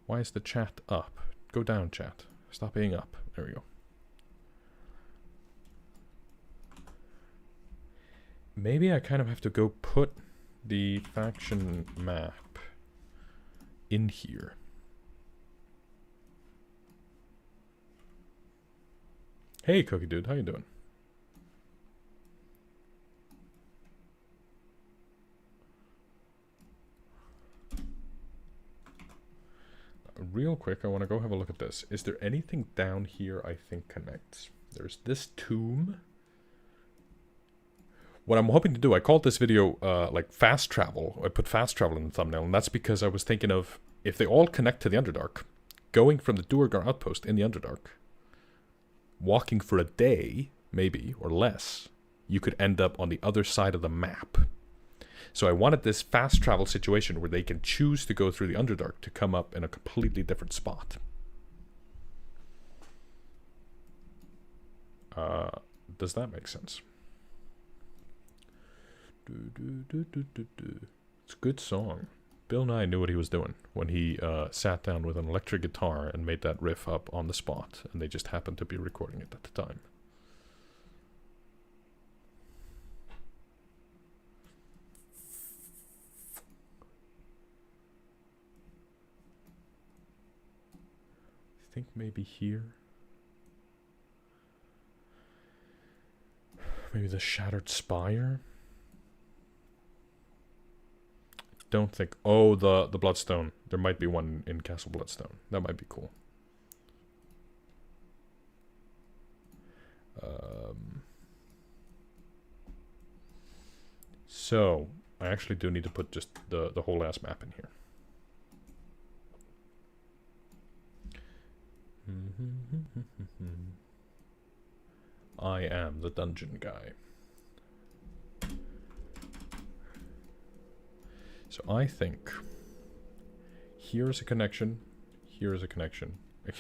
why is the chat up? Go down, chat. Stop being up. There we go. Maybe I kind of have to go put the faction map in here. Hey, Cookie Dude, how you doing? Real quick, I want to go have a look at this. Is there anything down here I think connects? There's this tomb. What I'm hoping to do, I called this video like fast travel. I put fast travel in the thumbnail, and that's because I was thinking of, if they all connect to the Underdark, going from the Duergar outpost in the Underdark, walking for a day, maybe, or less, you could end up on the other side of the map. So I wanted this fast travel situation where they can choose to go through the Underdark to come up in a completely different spot. Does that make sense? It's a good song. Bill Nye knew what he was doing when he sat down with an electric guitar and made that riff up on the spot, and they just happened to be recording it at the time. I think maybe here. Maybe the Shattered Spire. Don't think... Oh, the Bloodstone. There might be one in Castle Bloodstone. That might be cool. So, I actually do need to put just the whole ass map in here. I am the dungeon guy. So I think here's a connection, here's a connection. I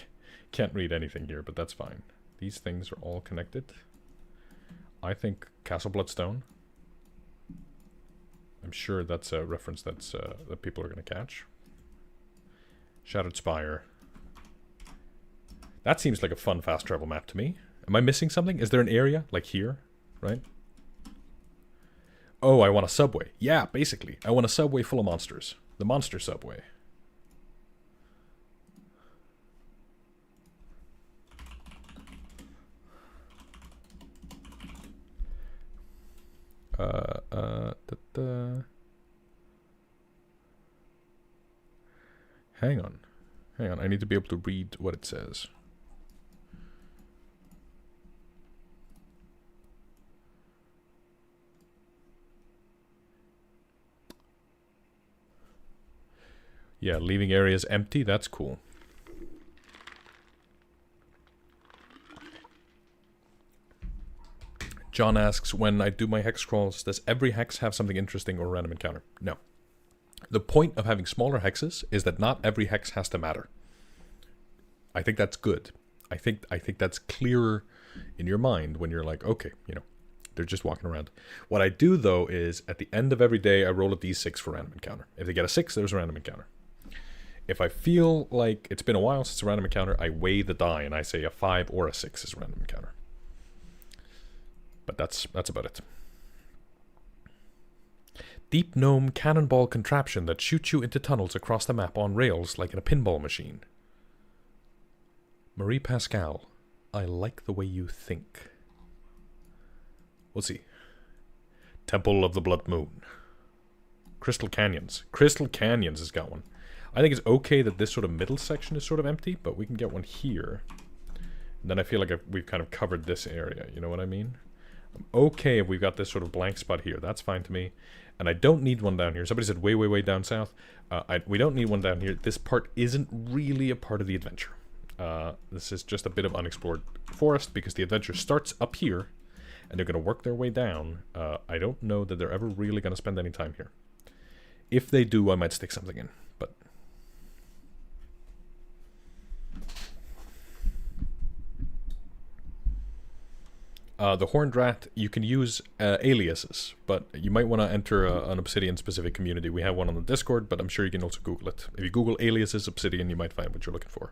can't read anything here, but that's fine. These things are all connected. I think Castle Bloodstone. I'm sure that's a reference that people are going to catch. Shattered Spire. That seems like a fun fast travel map to me. Am I missing something? Is there an area like here, right? Oh, I want a subway. Yeah, basically. I want a subway full of monsters. The monster subway. Hang on. Hang on, I need to be able to read what it says. Yeah, leaving areas empty, that's cool. John asks, when I do my hex crawls, does every hex have something interesting or random encounter? No. The point of having smaller hexes is that not every hex has to matter. I think that's good. I think that's clearer in your mind when you're like, okay, you know, they're just walking around. What I do, though, is at the end of every day, I roll a d6 for random encounter. If they get a 6, there's a random encounter. If I feel like it's been a while since a random encounter, I weigh the die and I say a 5 or a 6 is a random encounter. But that's about it. Deep gnome cannonball contraption that shoots you into tunnels across the map on rails like in a pinball machine. Marie Pascal, I like the way you think. We'll see. Temple of the Blood Moon. Crystal Canyons. Crystal Canyons has got one. I think it's okay that this sort of middle section is sort of empty, but we can get one here. And then I feel like we've kind of covered this area, you know what I mean? I'm okay if we've got this sort of blank spot here. That's fine to me. And I don't need one down here. Somebody said way, way, way down south. We don't need one down here. This part isn't really a part of the adventure. This is just a bit of unexplored forest because the adventure starts up here and they're going to work their way down. I don't know that they're ever really going to spend any time here. If they do, I might stick something in, but... the Horned Rat, you can use aliases, but you might want to enter an Obsidian-specific community. We have one on the Discord, but I'm sure you can also Google it. If you Google aliases Obsidian, you might find what you're looking for.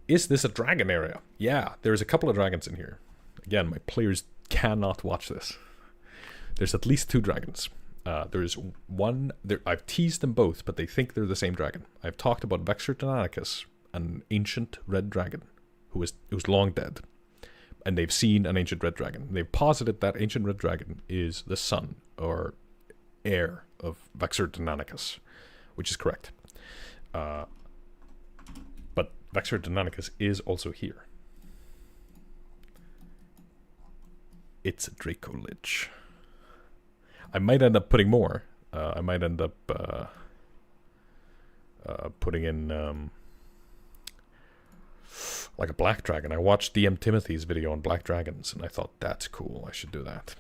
Is this a dragon area? Yeah, there's a couple of dragons in here. Again, my players cannot watch this. There's at least 2 dragons. There's one... I've teased them both, but they think they're the same dragon. I've talked about Vexor Titanicus, an ancient red dragon. Who's long dead, and they've seen an ancient red dragon. They've posited that ancient red dragon is the son or heir of Vexor Titanicus, which is correct. But Vexor Titanicus is also here. It's a Draco Lich. I might end up putting more. I might end up putting in... like a black dragon. I watched DM Timothy's video on black dragons, and I thought, that's cool, I should do that.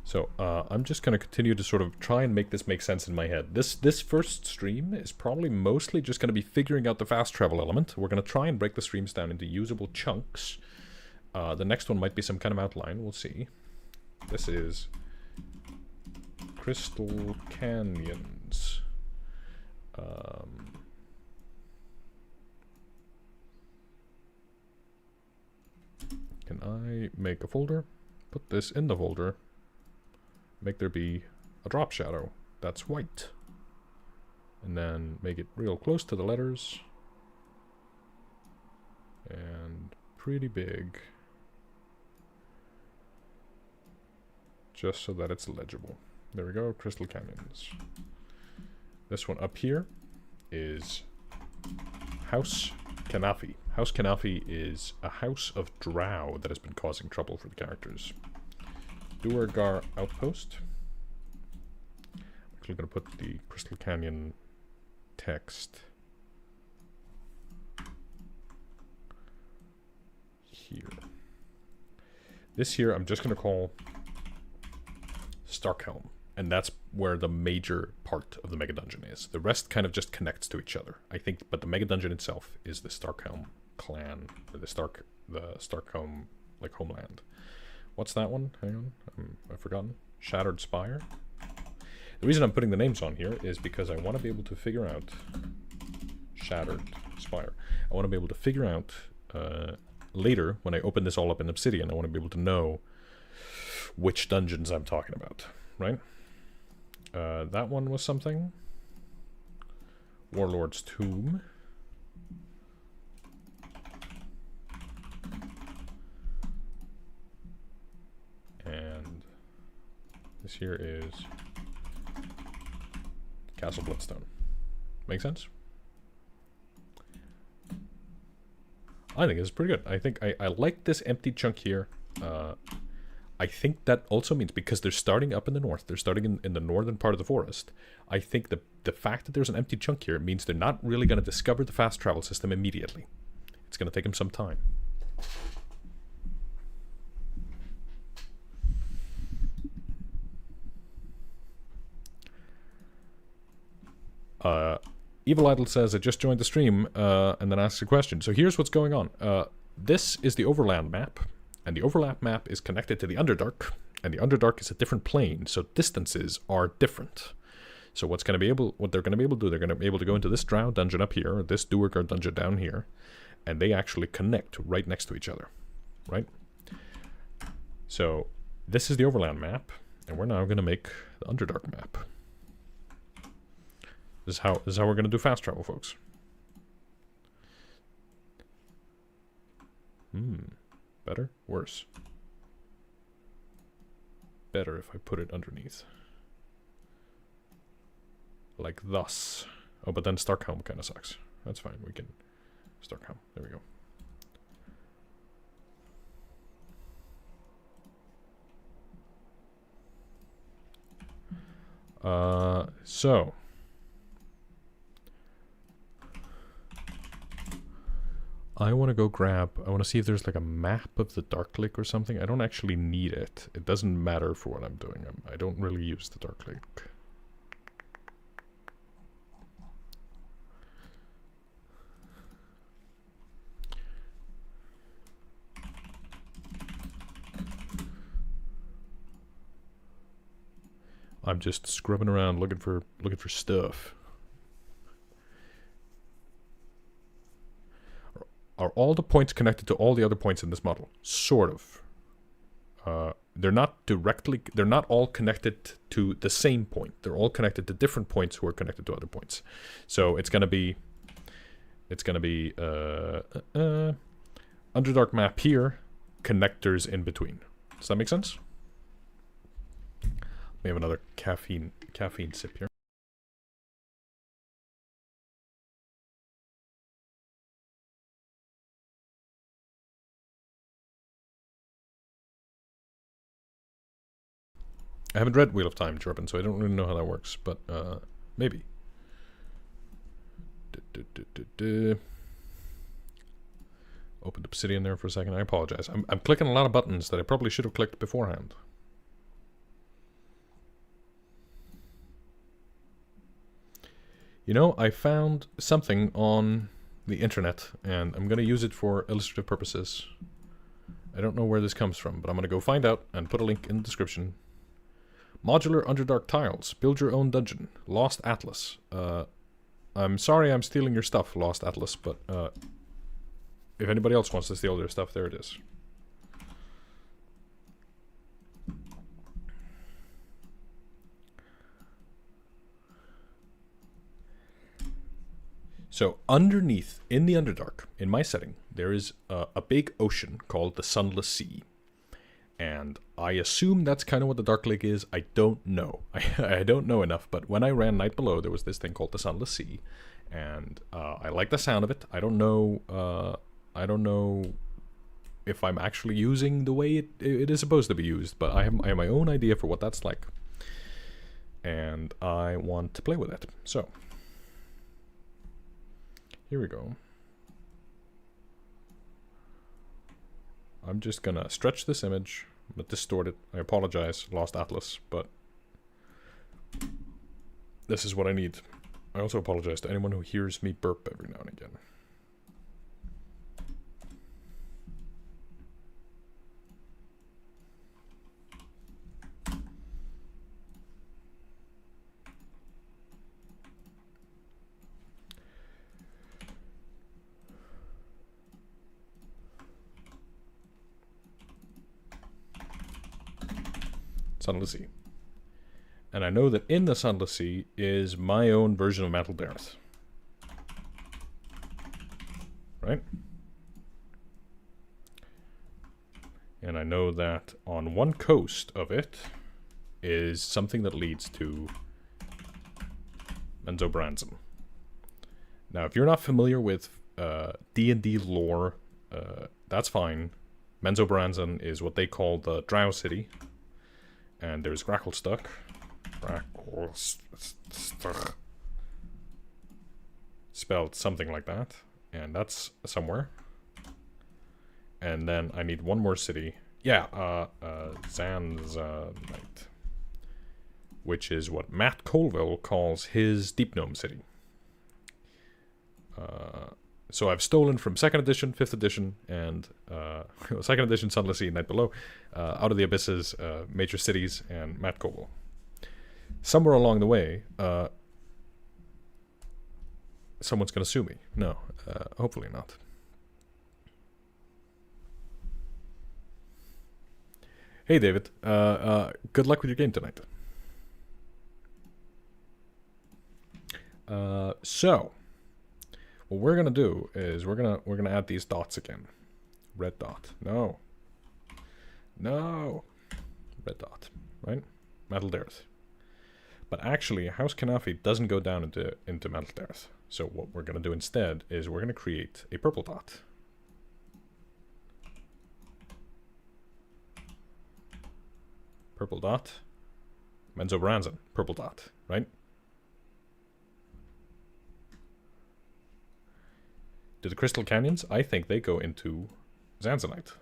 So, I'm just going to continue to sort of try and make this make sense in my head. This first stream is probably mostly just going to be figuring out the fast travel element. We're going to try and break the streams down into usable chunks. The next one might be some kind of outline. We'll see. This is Crystal Canyons. Can I make a folder? Put this in the folder. Make there be a drop shadow that's white. And then make it real close to the letters. And pretty big. Just so that it's legible. There we go, Crystal Canyons. This one up here is House Kanafi. House Kanafi is a house of drow that has been causing trouble for the characters. Duergar Outpost. I'm actually going to put the Crystal Canyon text here. This here I'm just going to call Starkhelm, and that's where the major part of the mega dungeon is. The rest kind of just connects to each other, I think, but the mega dungeon itself is the Starkhelm clan, or the Starkhelm like homeland. What's that one? Hang on, I've forgotten. Shattered Spire. The reason I'm putting the names on here is because I want to be able to figure out Shattered Spire. I want to be able to figure out later when I open this all up in Obsidian. I want to be able to know which dungeons I'm talking about, right? That one was something. Warlord's Tomb. And this here is Castle Bloodstone. Make sense? I think it's pretty good. I think I like this empty chunk here. I think that also means, because they're starting up in the north, they're starting in the northern part of the forest, I think the fact that there's an empty chunk here means they're not really going to discover the fast travel system immediately. It's going to take them some time. Evil Idol says, I just joined the stream, and then asks a question. So here's what's going on. This is the Overland map, and the Overlap map is connected to the Underdark, and the Underdark is a different plane, so distances are different. So what they're going to be able to do, they're going to be able to go into this Drow dungeon up here, or this Duergar dungeon down here, and they actually connect right next to each other, right? So this is the Overland map, and we're now going to make the Underdark map. This is how we're going to do fast travel, folks. Better? Worse? Better if I put it underneath. Like thus. Oh, but then Starkhelm kind of sucks. That's fine. We can... Starkhelm. There we go. So... I want to go grab... I want to see if there's like a map of the Dark Lake or something. I don't actually need it. It doesn't matter for what I'm doing. I don't really use the Dark Lake. I'm just scrubbing around looking for stuff. Are all the points connected to all the other points in this model? Sort of. They're not all connected to the same point. They're all connected to different points who are connected to other points. So it's gonna be Underdark map here, connectors in between. Does that make sense? We have another caffeine sip here. I haven't read Wheel of Time, Jordan, so I don't really know how that works, but maybe. Opened Obsidian there for a second. I apologize. I'm clicking a lot of buttons that I probably should have clicked beforehand. You know, I found something on the internet, and I'm going to use it for illustrative purposes. I don't know where this comes from, but I'm going to go find out and put a link in the description. Modular Underdark tiles. Build your own dungeon. Lost Atlas. I'm sorry I'm stealing your stuff, Lost Atlas, but if anybody else wants to steal their stuff, there it is. So underneath, in the Underdark, in my setting, there is a big ocean called the Sunless Sea. And I assume that's kind of what the Dark Lake is. I don't know. I don't know enough, but when I ran Night Below, there was this thing called the Sunless Sea. And I like the sound of it. I don't know if I'm actually using the way it is supposed to be used, but I have my own idea for what that's like. And I want to play with it. So, here we go. I'm just gonna stretch this image, but distort it. I apologize, Lost Atlas, but this is what I need. I also apologize to anyone who hears me burp every now and again. Sunless Sea. And I know that in the Sunless Sea is my own version of Mantled Earth. Right? And I know that on one coast of it is something that leads to Menzoberranzan. Now, if you're not familiar with D&D lore, that's fine. Menzoberranzan is what they call the Drow City. And there's Gracklstuck. Spelled something like that. And that's somewhere. And then I need one more city. Yeah, Zanzanite. Which is what Matt Colville calls his Deep Gnome City. So I've stolen from 2nd edition, 5th edition, and 2nd edition, Sunless Sea, Night Below, Out of the Abysses, Major Cities, and Matt Colville. Somewhere along the way, someone's going to sue me. No, hopefully not. Hey, David. Good luck with your game tonight. So, what we're gonna do is we're gonna add these dots again. Red dot. No. Red dot. Right? Mantled Earth. But actually, House Kanafi doesn't go down into Mantled Earth. So what we're gonna do instead is we're gonna create a purple dot. Purple dot. Menzoberranzan. Purple dot. Right? Do the Crystal Canyons? I think they go into Zanzanite.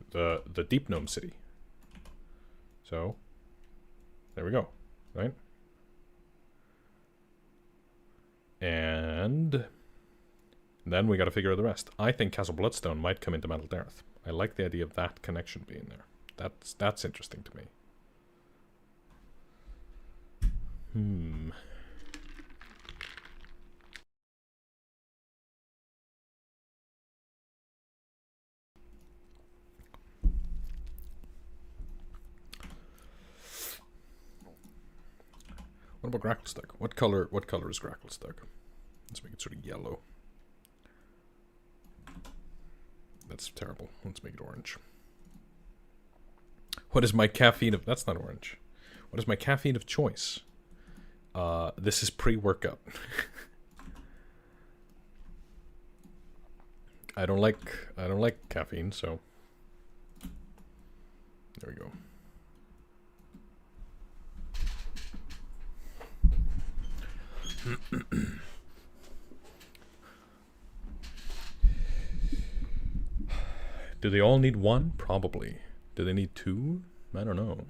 The Deep Gnome City. So, there we go. Right? And then we gotta figure out the rest. I think Castle Bloodstone might come into Mantled Earth. I like the idea of that connection being there. That's interesting to me. What about Gracklstuck? What color is Gracklstuck? Let's make it sort of yellow. That's terrible. Let's make it orange. What is my caffeine of... That's not orange. What is my caffeine of choice? This is pre-workout. I don't like caffeine, so... There we go. Do they all need one? Probably. Do they need two? I don't know.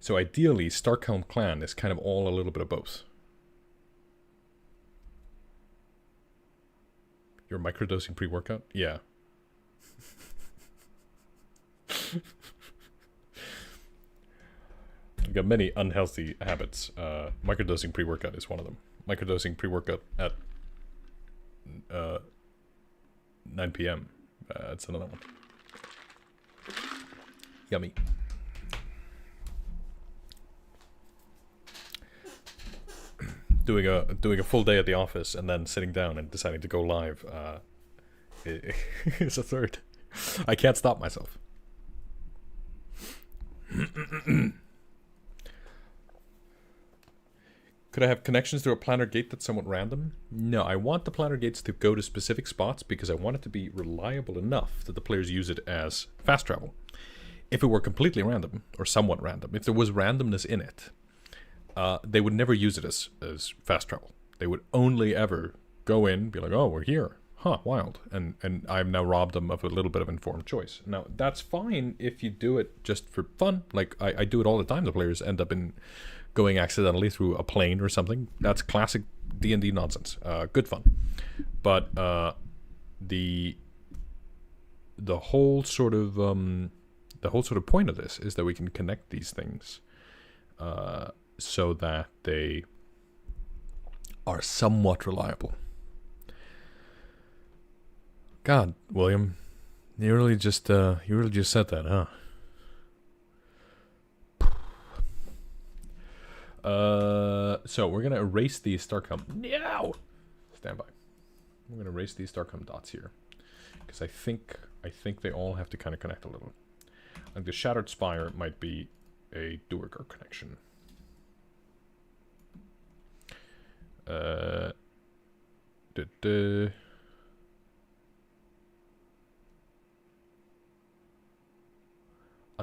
So ideally, Starkhelm Clan is kind of all a little bit of both. You're microdosing pre-workout? Yeah. I've got many unhealthy habits. Microdosing pre-workout is one of them. Microdosing pre-workout at 9 p.m. That's another one. Yummy. Doing a full day at the office and then sitting down and deciding to go live is a third. I can't stop myself. Could I have connections through a planar gate that's somewhat random? No, I want the planar gates to go to specific spots because I want it to be reliable enough that the players use it as fast travel. If it were completely random, or somewhat random, if there was randomness in it, they would never use it as fast travel. They would only ever go in, be like, oh, we're here. Huh, wild. And I've now robbed them of a little bit of informed choice. Now, that's fine if you do it just for fun. Like, I do it all the time. The players end up going accidentally through a plane or something. That's classic D&D nonsense. Good fun. But the whole sort of point of this is that we can connect these things so that they are somewhat reliable. God, William, you really just said that, huh? So we're gonna erase these Starcom. No! Stand by. We're gonna erase these Starcom dots here. Because I think they all have to kind of connect a little. Like the Shattered Spire might be a Duergar connection. I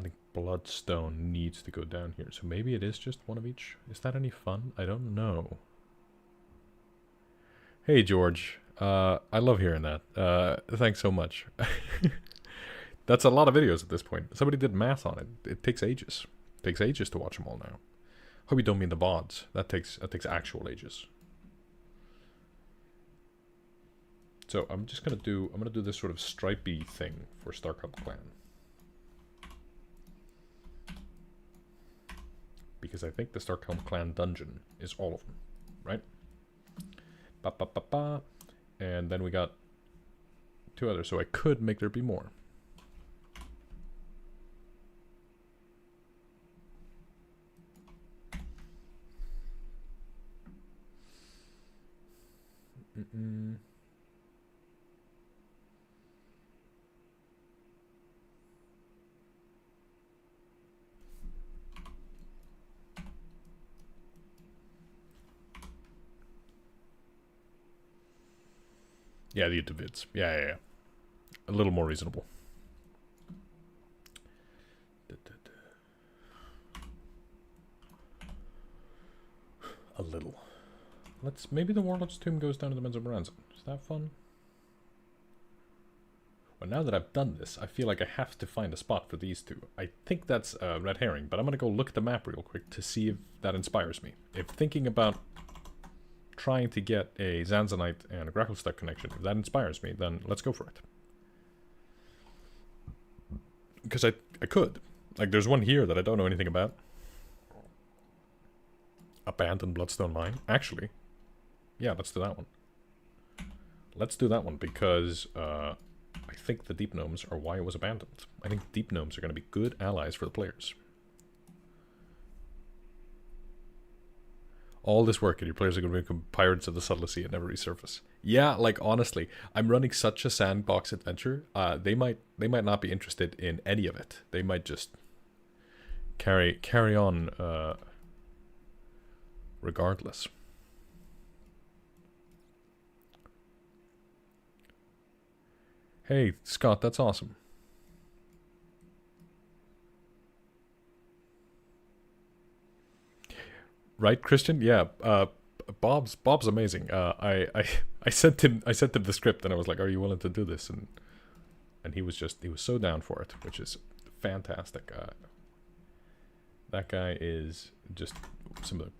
think Bloodstone needs to go down here. So maybe it is just one of each. Is that any fun? I don't know. Hey, George. I love hearing that. Thanks so much. That's a lot of videos at this point. Somebody did math on it. It takes ages. It takes ages to watch them all now. Hope you don't mean the VODs. That takes actual ages. So I'm gonna do this sort of stripey thing for Starcom Clan. Because I think the Starcom Clan dungeon is all of them, right? Ba ba ba ba. And then we got 2 others, so I could make there be more. Yeah, the YouTube vids. Yeah. A little more reasonable. A little. Maybe the Warlord's Tomb goes down to the Men's of Branson. Is that fun? Well, now that I've done this, I feel like I have to find a spot for these two. I think that's a red herring, but I'm gonna go look at the map real quick to see if that inspires me. If thinking about trying to get a Zanzanite and a Gracklstuck connection, if that inspires me, then let's go for it. Because I could. Like, there's one here that I don't know anything about. Abandoned Bloodstone Mine. Actually, yeah, let's do that one. Let's do that one because I think the Deep Gnomes are why it was abandoned. I think Deep Gnomes are going to be good allies for the players. All this work and your players are going to become pirates of the Subtle Sea and never resurface. Yeah, like, honestly, I'm running such a sandbox adventure. They might not be interested in any of it. They might just carry on regardless. Hey, Scott, that's awesome. Right, Christian? Yeah, Bob's amazing. I sent him the script and I was like, "Are you willing to do this?" And he was so down for it, which is fantastic. That guy is just some of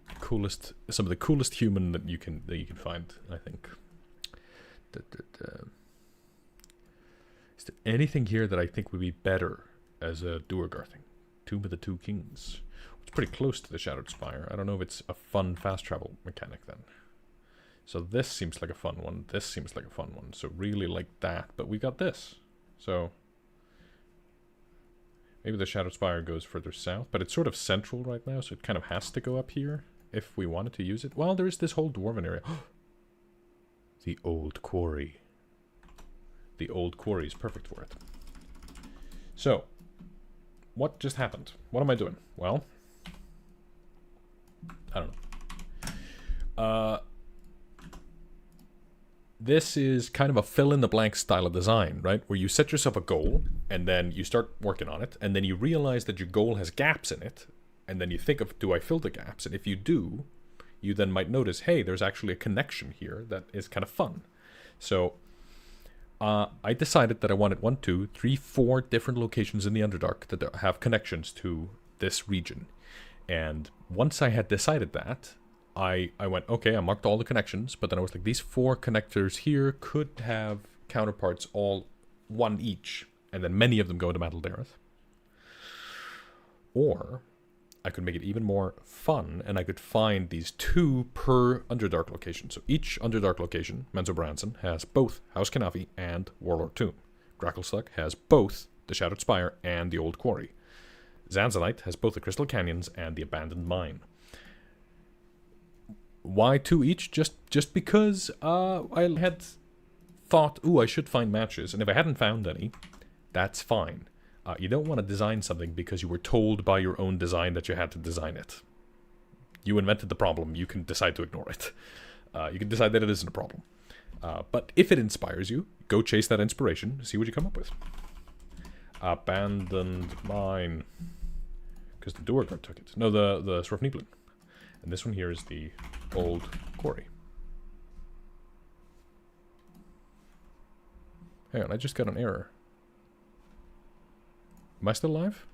the coolest human that you can find, I think. Is there anything here that I think would be better as a Duergar thing? Tomb of the Two Kings. It's pretty close to the Shattered Spire. I don't know if it's a fun fast travel mechanic then. So this seems like a fun one. This seems like a fun one. So really like that. But we got this. So maybe the Shattered Spire goes further south. But it's sort of central right now. So it kind of has to go up here if we wanted to use it. Well, there is this whole Dwarven area. The Old Quarry. The Old Quarry is perfect for it. So what just happened? What am I doing? Well, I don't know. This is kind of a fill-in-the-blank style of design, right? Where you set yourself a goal, and then you start working on it, and then you realize that your goal has gaps in it, and then you think of, do I fill the gaps? And if you do, you then might notice, hey, there's actually a connection here that is kind of fun. So I decided that I wanted 1, 2, 3, 4 different locations in the Underdark that have connections to this region. And once I had decided that, I went, okay, I marked all the connections, but then I was like, these 4 connectors here could have counterparts, all 1 each, and then many of them go to Madaldareth. Or I could make it even more fun, and I could find these 2 per Underdark location. So each Underdark location, Menzo Branson, has both House Kanafi and Warlord Tomb. Gracklstuck has both the Shattered Spire and the Old Quarry. Zanzanite has both the Crystal Canyons and the Abandoned Mine. Why 2 each? Just because I had thought, ooh, I should find matches, and if I hadn't found any, that's fine. You don't want to design something because you were told by your own design that you had to design it. You invented the problem, you can decide to ignore it. You can decide that it isn't a problem. But if it inspires you, go chase that inspiration, see what you come up with. Abandoned mine. Because the door guard took it. No, the Srofniblin. And this one here is the old quarry. Hang on, I just got an error. Am I still alive?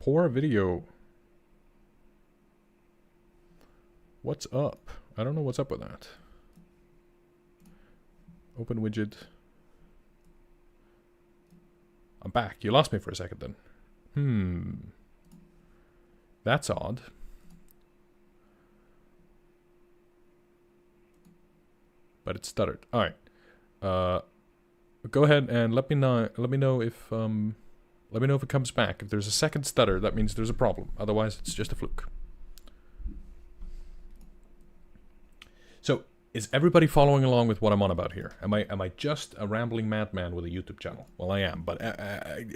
Poor video. What's up? I don't know what's up with that. Open widget. I'm back. You lost me for a second then. That's odd. But it stuttered. Alright. Go ahead and let me know if it comes back. If there's a second stutter, that means there's a problem. Otherwise it's just a fluke. So, is everybody following along with what I'm on about here? Am I just a rambling madman with a YouTube channel? Well, I am, but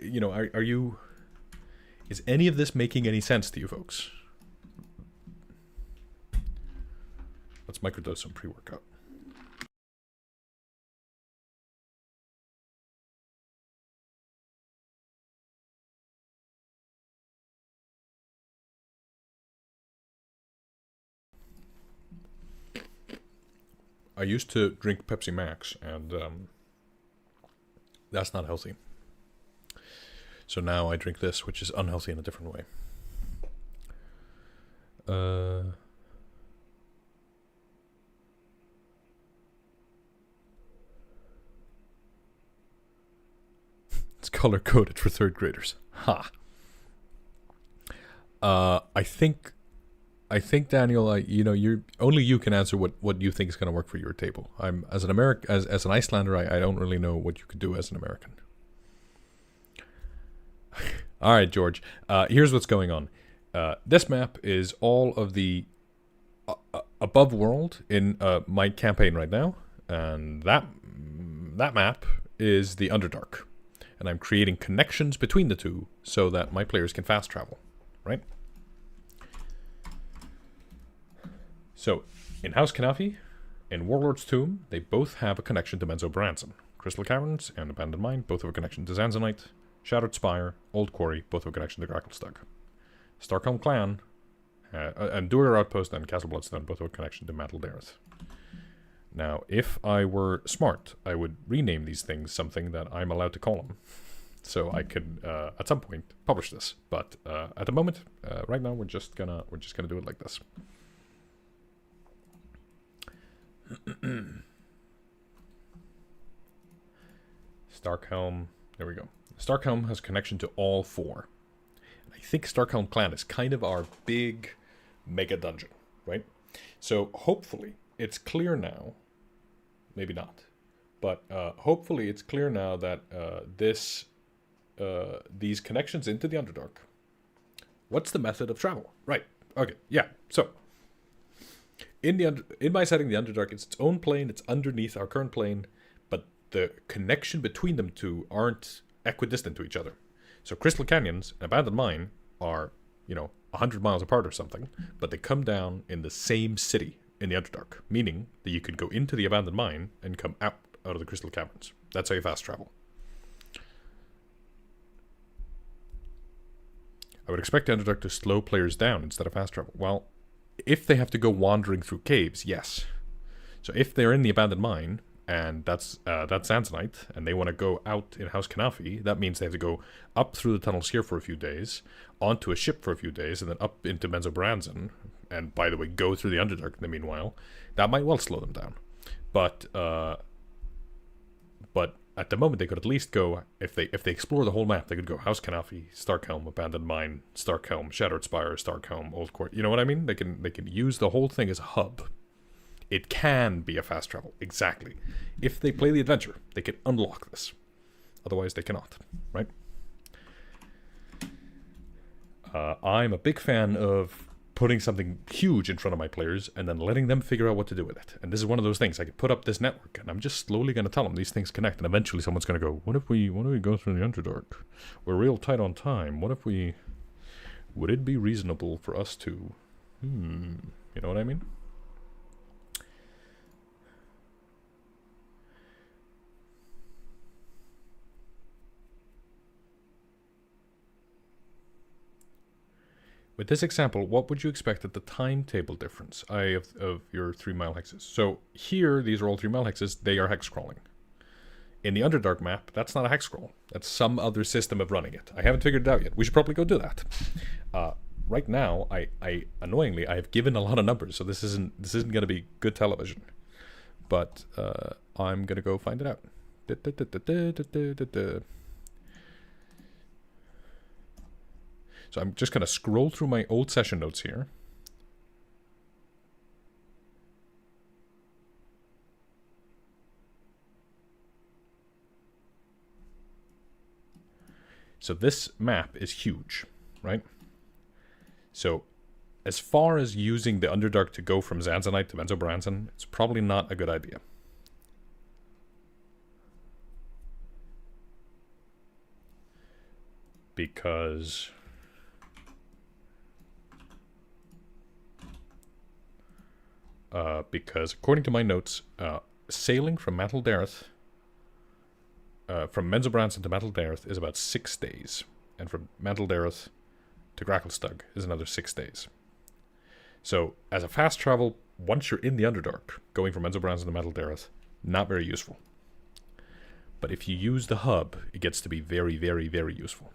you know, are you? Is any of this making any sense to you folks? Let's microdose some pre-workout. I used to drink Pepsi Max, and that's not healthy. So now I drink this, which is unhealthy in a different way. It's color-coded for 3rd graders. Ha! I think Daniel, you know, only you can answer what you think is going to work for your table. I'm as an Icelander, I don't really know what you could do as an American. All right, George. Here's what's going on. This map is all of the above world in my campaign right now, and that map is the Underdark, and I'm creating connections between the two so that my players can fast travel, right? So, in House Kanafi, in Warlord's Tomb, they both have a connection to Menzo Branson. Crystal Caverns and Abandoned Mine both have a connection to Zanzanite. Shattered Spire, Old Quarry both have a connection to Gracklestug. Starkhelm Clan, and Duer Outpost and Castle Bloodstone both have a connection to Mantle Dareth. Now, if I were smart, I would rename these things something that I'm allowed to call them. So I could, at some point, publish this. But at the moment, right now, we're just gonna do it like this. Starkhelm, there we go. Starkhelm has connection to all 4. I think Starkhelm Clan is kind of our big mega dungeon, right? So hopefully it's clear now, maybe not, but hopefully it's clear now that these connections into the Underdark. What's the method of travel? Right. Okay. Yeah. So. In my setting, the Underdark is its own plane. It's underneath our current plane, but the connection between them two aren't equidistant to each other. So Crystal Canyons and Abandoned Mine are, 100 miles apart or something, but they come down in the same city in the Underdark, meaning that you could go into the Abandoned Mine and come out of the Crystal Caverns. That's how you fast travel. I would expect the Underdark to slow players down instead of fast travel. Well, if they have to go wandering through caves, yes. So if they're in the Abandoned Mine, and that's Zanzanite, and they want to go out in House Kanafi, that means they have to go up through the tunnels here for a few days, onto a ship for a few days, and then up into Menzo Branson, and by the way, go through the Underdark in the meanwhile. That might well slow them down. But at the moment, they could at least go, if they explore the whole map, they could go House Kanafi, Starkhelm, Abandoned Mine, Starkhelm, Shattered Spire, Starkhelm, Old Court. You know what I mean? They can use the whole thing as a hub. it can be a fast travel. Exactly. If they play the adventure, they can unlock this. Otherwise, they cannot, right? I'm a big fan of putting something huge in front of my players and then letting them figure out what to do with it. And this is one of those things. I could put up this network and I'm just slowly going to tell them these things connect. And eventually someone's going to go, what if we go through the Underdark? We're real tight on time. What if we... Would it be reasonable for us to... You know what I mean? With this example, what would you expect at the timetable difference of your 3-mile hexes? So here, these are all 3-mile hexes. They are hex crawling. In the Underdark map, that's not a hex crawl. That's some other system of running it. I haven't figured it out yet. We should probably go do that. Right now, annoyingly, I have given a lot of numbers, so this isn't going to be good television. But I'm going to go find it out. So I'm just going to scroll through my old session notes here. So this map is huge, right? So as far as using the Underdark to go from Zanzanite to Menzoberranzan, it's probably not a good idea. Because... according to my notes, sailing from Manteldareth, from Menzoberranzan to Manteldareth is about 6 days, and from Manteldareth to Gracklstugh is another 6 days. So, as a fast travel, once you're in the Underdark, going from Menzoberranzan to Manteldareth, not very useful. But if you use the hub, it gets to be very, very, very useful.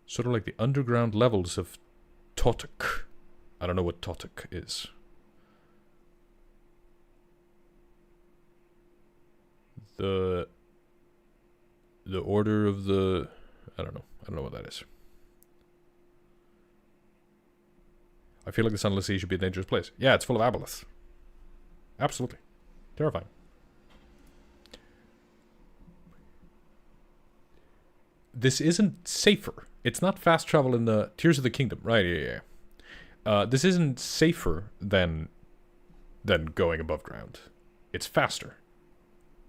Sort of like the underground levels of Totok. I don't know what Totok is. The order of the... I don't know what that is. I feel like the Sunless Sea should be a dangerous place. Yeah, it's full of aboleths. Absolutely. Terrifying. This isn't safer. It's not fast travel in the Tears of the Kingdom. Right, yeah. This isn't safer than going above ground. It's faster.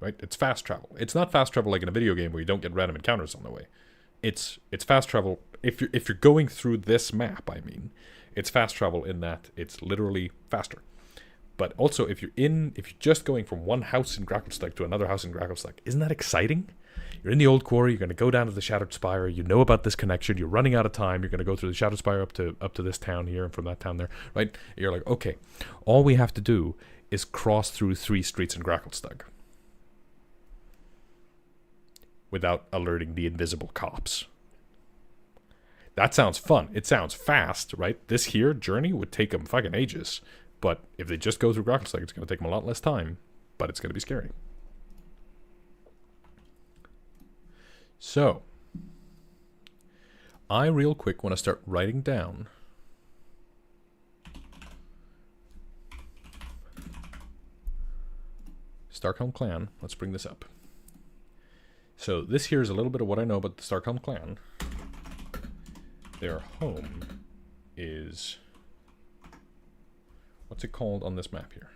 Right? It's fast travel. It's not fast travel like in a video game where you don't get random encounters on the way. It's fast travel if you're going through this map, I mean. It's fast travel in that it's literally faster. But also if you're just going from one house in Gracklstugh to another house in Gracklstugh, isn't that exciting? You're in the old quarry, you're going to go down to the Shattered Spire, you know about this connection, you're running out of time, you're going to go through the Shattered Spire up to this town here and from that town there, right? You're like, okay, all we have to do is cross through 3 streets in Gracklstugh without alerting the invisible cops. That sounds fun. It sounds fast, right? This here journey would take them fucking ages. But if they just go through Gracklstugh, it's going to take them a lot less time, but it's going to be scary. So, I real quick want to start writing down Starkhelm clan. Let's bring this up. So this here is a little bit of what I know about the Starkhelm clan. Their home is... what's it called on this map here?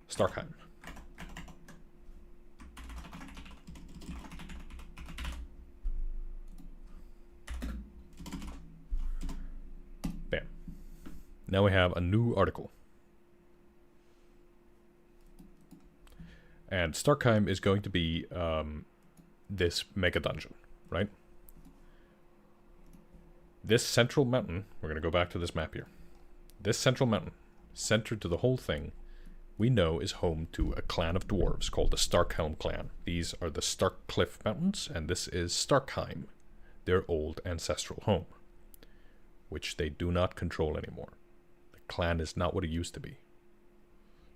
Starkheim. Bam. Now we have a new article. And Starkheim is going to be this mega dungeon, right? This central mountain, we're going to go back to this map here. This central mountain, centered to the whole thing, we know is home to a clan of dwarves called the Starkhelm clan. These are the Starkcliff Mountains, and this is Starkheim, their old ancestral home, which they do not control anymore. The clan is not what it used to be.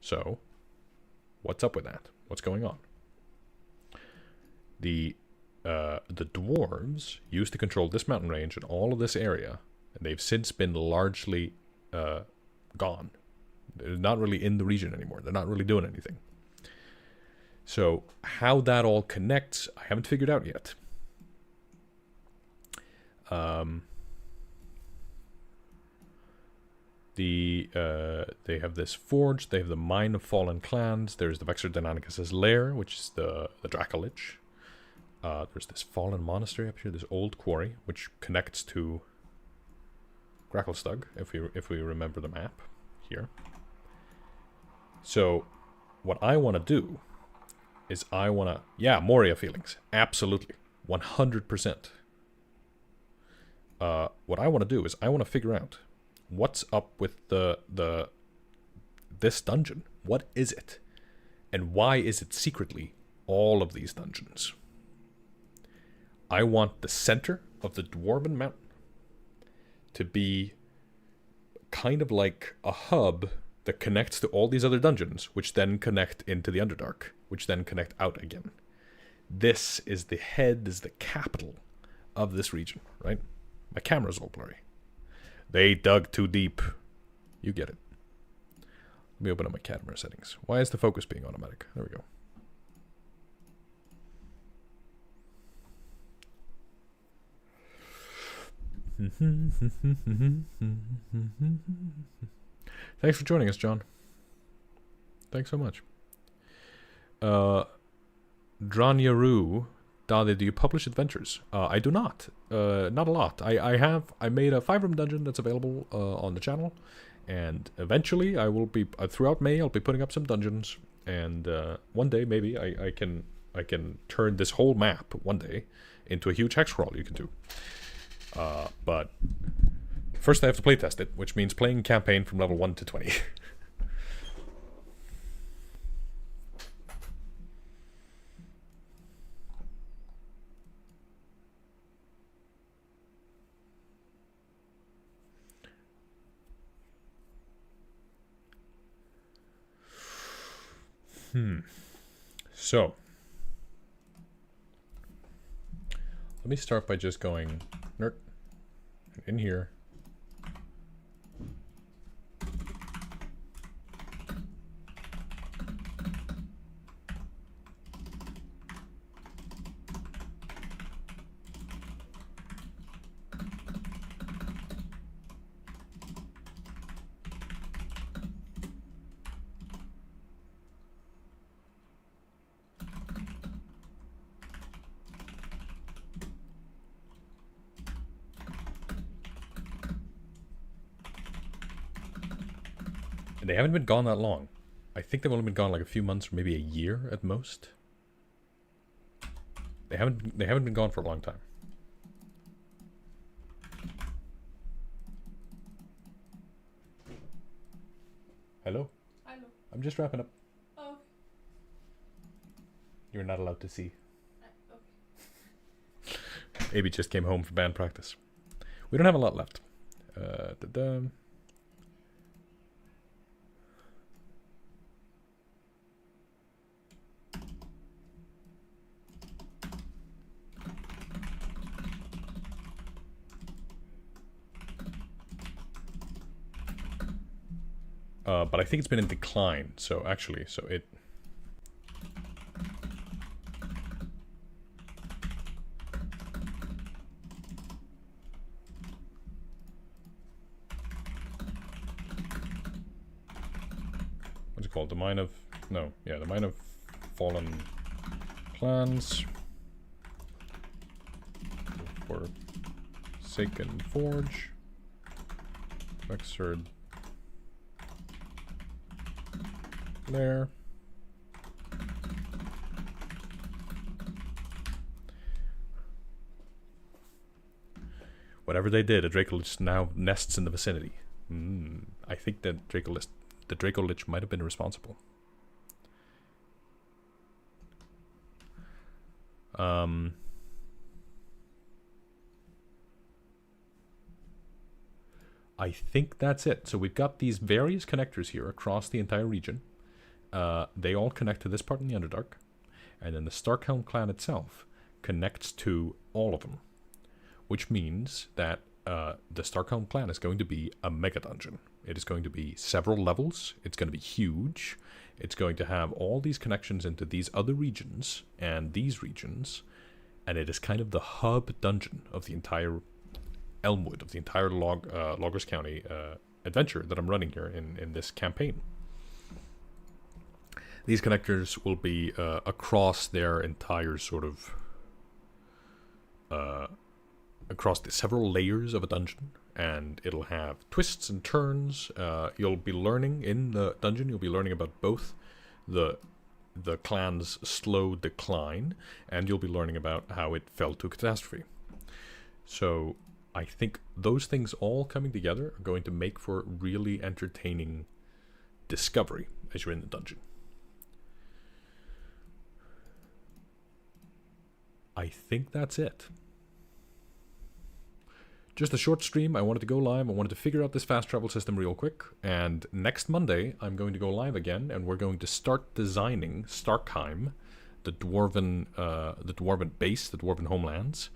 So, what's up with that? What's going on? The dwarves used to control this mountain range and all of this area, and they've since been largely gone. They're not really in the region anymore. They're not really doing anything. So how that all connects, I haven't figured out yet. They have this forge. They have the Mine of Fallen Clans. There's the Vexor Deinonychus' lair, which is the Dracolich. There's this fallen monastery up here, this old quarry, which connects to Gracklestug, if we remember the map here. So, what I want to do is yeah, Moria feelings, absolutely, 100%. What I want to do is I want to figure out what's up with this dungeon. What is it? And why is it secretly all of these dungeons? I want the center of the Dwarven Mountain to be kind of like a hub that connects to all these other dungeons, which then connect into the Underdark, which then connect out again. This is the head, is the capital of this region, right? My camera's all blurry. They dug too deep. You get it. Let me open up my camera settings. Why is the focus being automatic? There we go. Thanks for joining us, John. Thanks so much. Dranyaru, Daði, do you publish adventures? I do not. Not a lot. I made a 5-room dungeon that's available on the channel, and eventually I will be throughout May. I'll be putting up some dungeons, and one day maybe I can turn this whole map one day into a huge hex crawl you can do. But first I have to playtest it, which means playing campaign from level 1 to 20. So, let me start by just going nerd in here. And they haven't been gone that long. I think they've only been gone like a few months or maybe a year at most. They haven't been gone for a long time. Hello? Hello. I'm just wrapping up. Oh. You're not allowed to see. Okay. AB just came home from band practice. We don't have a lot left. But I think it's been in decline, so actually, it... What's it called? The Mine of... No, yeah, the Mine of Fallen Clans. Forsaken Forge. Vexor there. Whatever they did, a Dracolich now nests in the vicinity. I think that the Dracolich might have been responsible. I think that's it. So we've got these various connectors here across the entire region. They all connect to this part in the Underdark, and then the Starkhelm clan itself connects to all of them, which means that the Starcom clan is going to be a mega dungeon. It is going to be several levels. It's going to be huge. It's going to have all these connections into these other regions and these regions, and it is kind of the hub dungeon of the entire Elmwood, of the entire Loggers County adventure that I'm running here in this campaign. These connectors will be across their entire sort of across the several layers of a dungeon, and it'll have twists and turns. You'll be learning in the dungeon. You'll be learning about both the clan's slow decline, and you'll be learning about how it fell to catastrophe. So I think those things all coming together are going to make for really entertaining discovery as you're in the dungeon. I think that's it. Just a short stream. I wanted to go live. I wanted to figure out this fast travel system real quick. And next Monday, I'm going to go live again, and we're going to start designing Starkheim, the dwarven base, the dwarven homelands.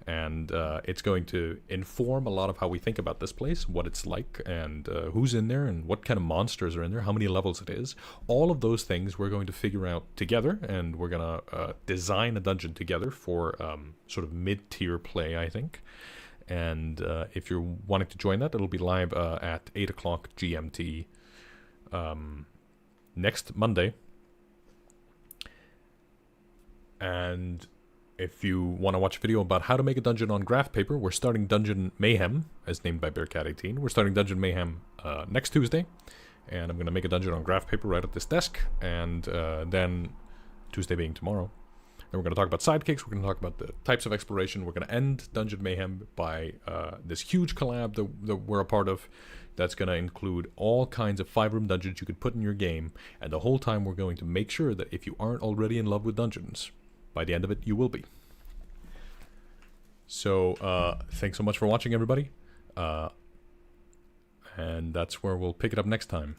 And it's going to inform a lot of how we think about this place, what it's like, and who's in there, and what kind of monsters are in there, how many levels it is. All of those things we're going to figure out together, and we're going to design a dungeon together for sort of mid-tier play, I think. And if you're wanting to join that, it'll be live at 8 o'clock GMT next Monday. And if you want to watch a video about how to make a dungeon on graph paper, we're starting Dungeon Mayhem, as named by Bearcat18. We're starting Dungeon Mayhem next Tuesday, and I'm going to make a dungeon on graph paper right at this desk, and then Tuesday being tomorrow. And we're going to talk about sidekicks, we're going to talk about the types of exploration, we're going to end Dungeon Mayhem by this huge collab that we're a part of that's going to include all kinds of 5-room dungeons you could put in your game, and the whole time we're going to make sure that if you aren't already in love with dungeons, by the end of it, you will be. So, thanks so much for watching, everybody. And that's where we'll pick it up next time.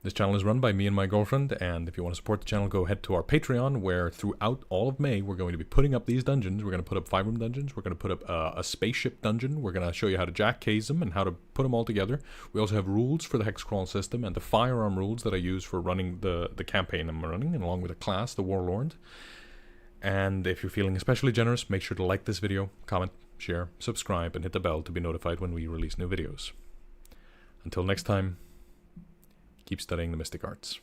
This channel is run by me and my girlfriend, and if you want to support the channel, go ahead to our Patreon, where throughout all of May, we're going to be putting up these dungeons. We're going to put up 5-room dungeons. We're going to put up a spaceship dungeon. We're going to show you how to jack case them and how to put them all together. We also have rules for the hex crawl system and the firearm rules that I use for running the campaign I'm running, and along with a class, the Warlord. And if you're feeling especially generous, make sure to like this video, comment, share, subscribe, and hit the bell to be notified when we release new videos. Until next time, keep studying the mystic arts.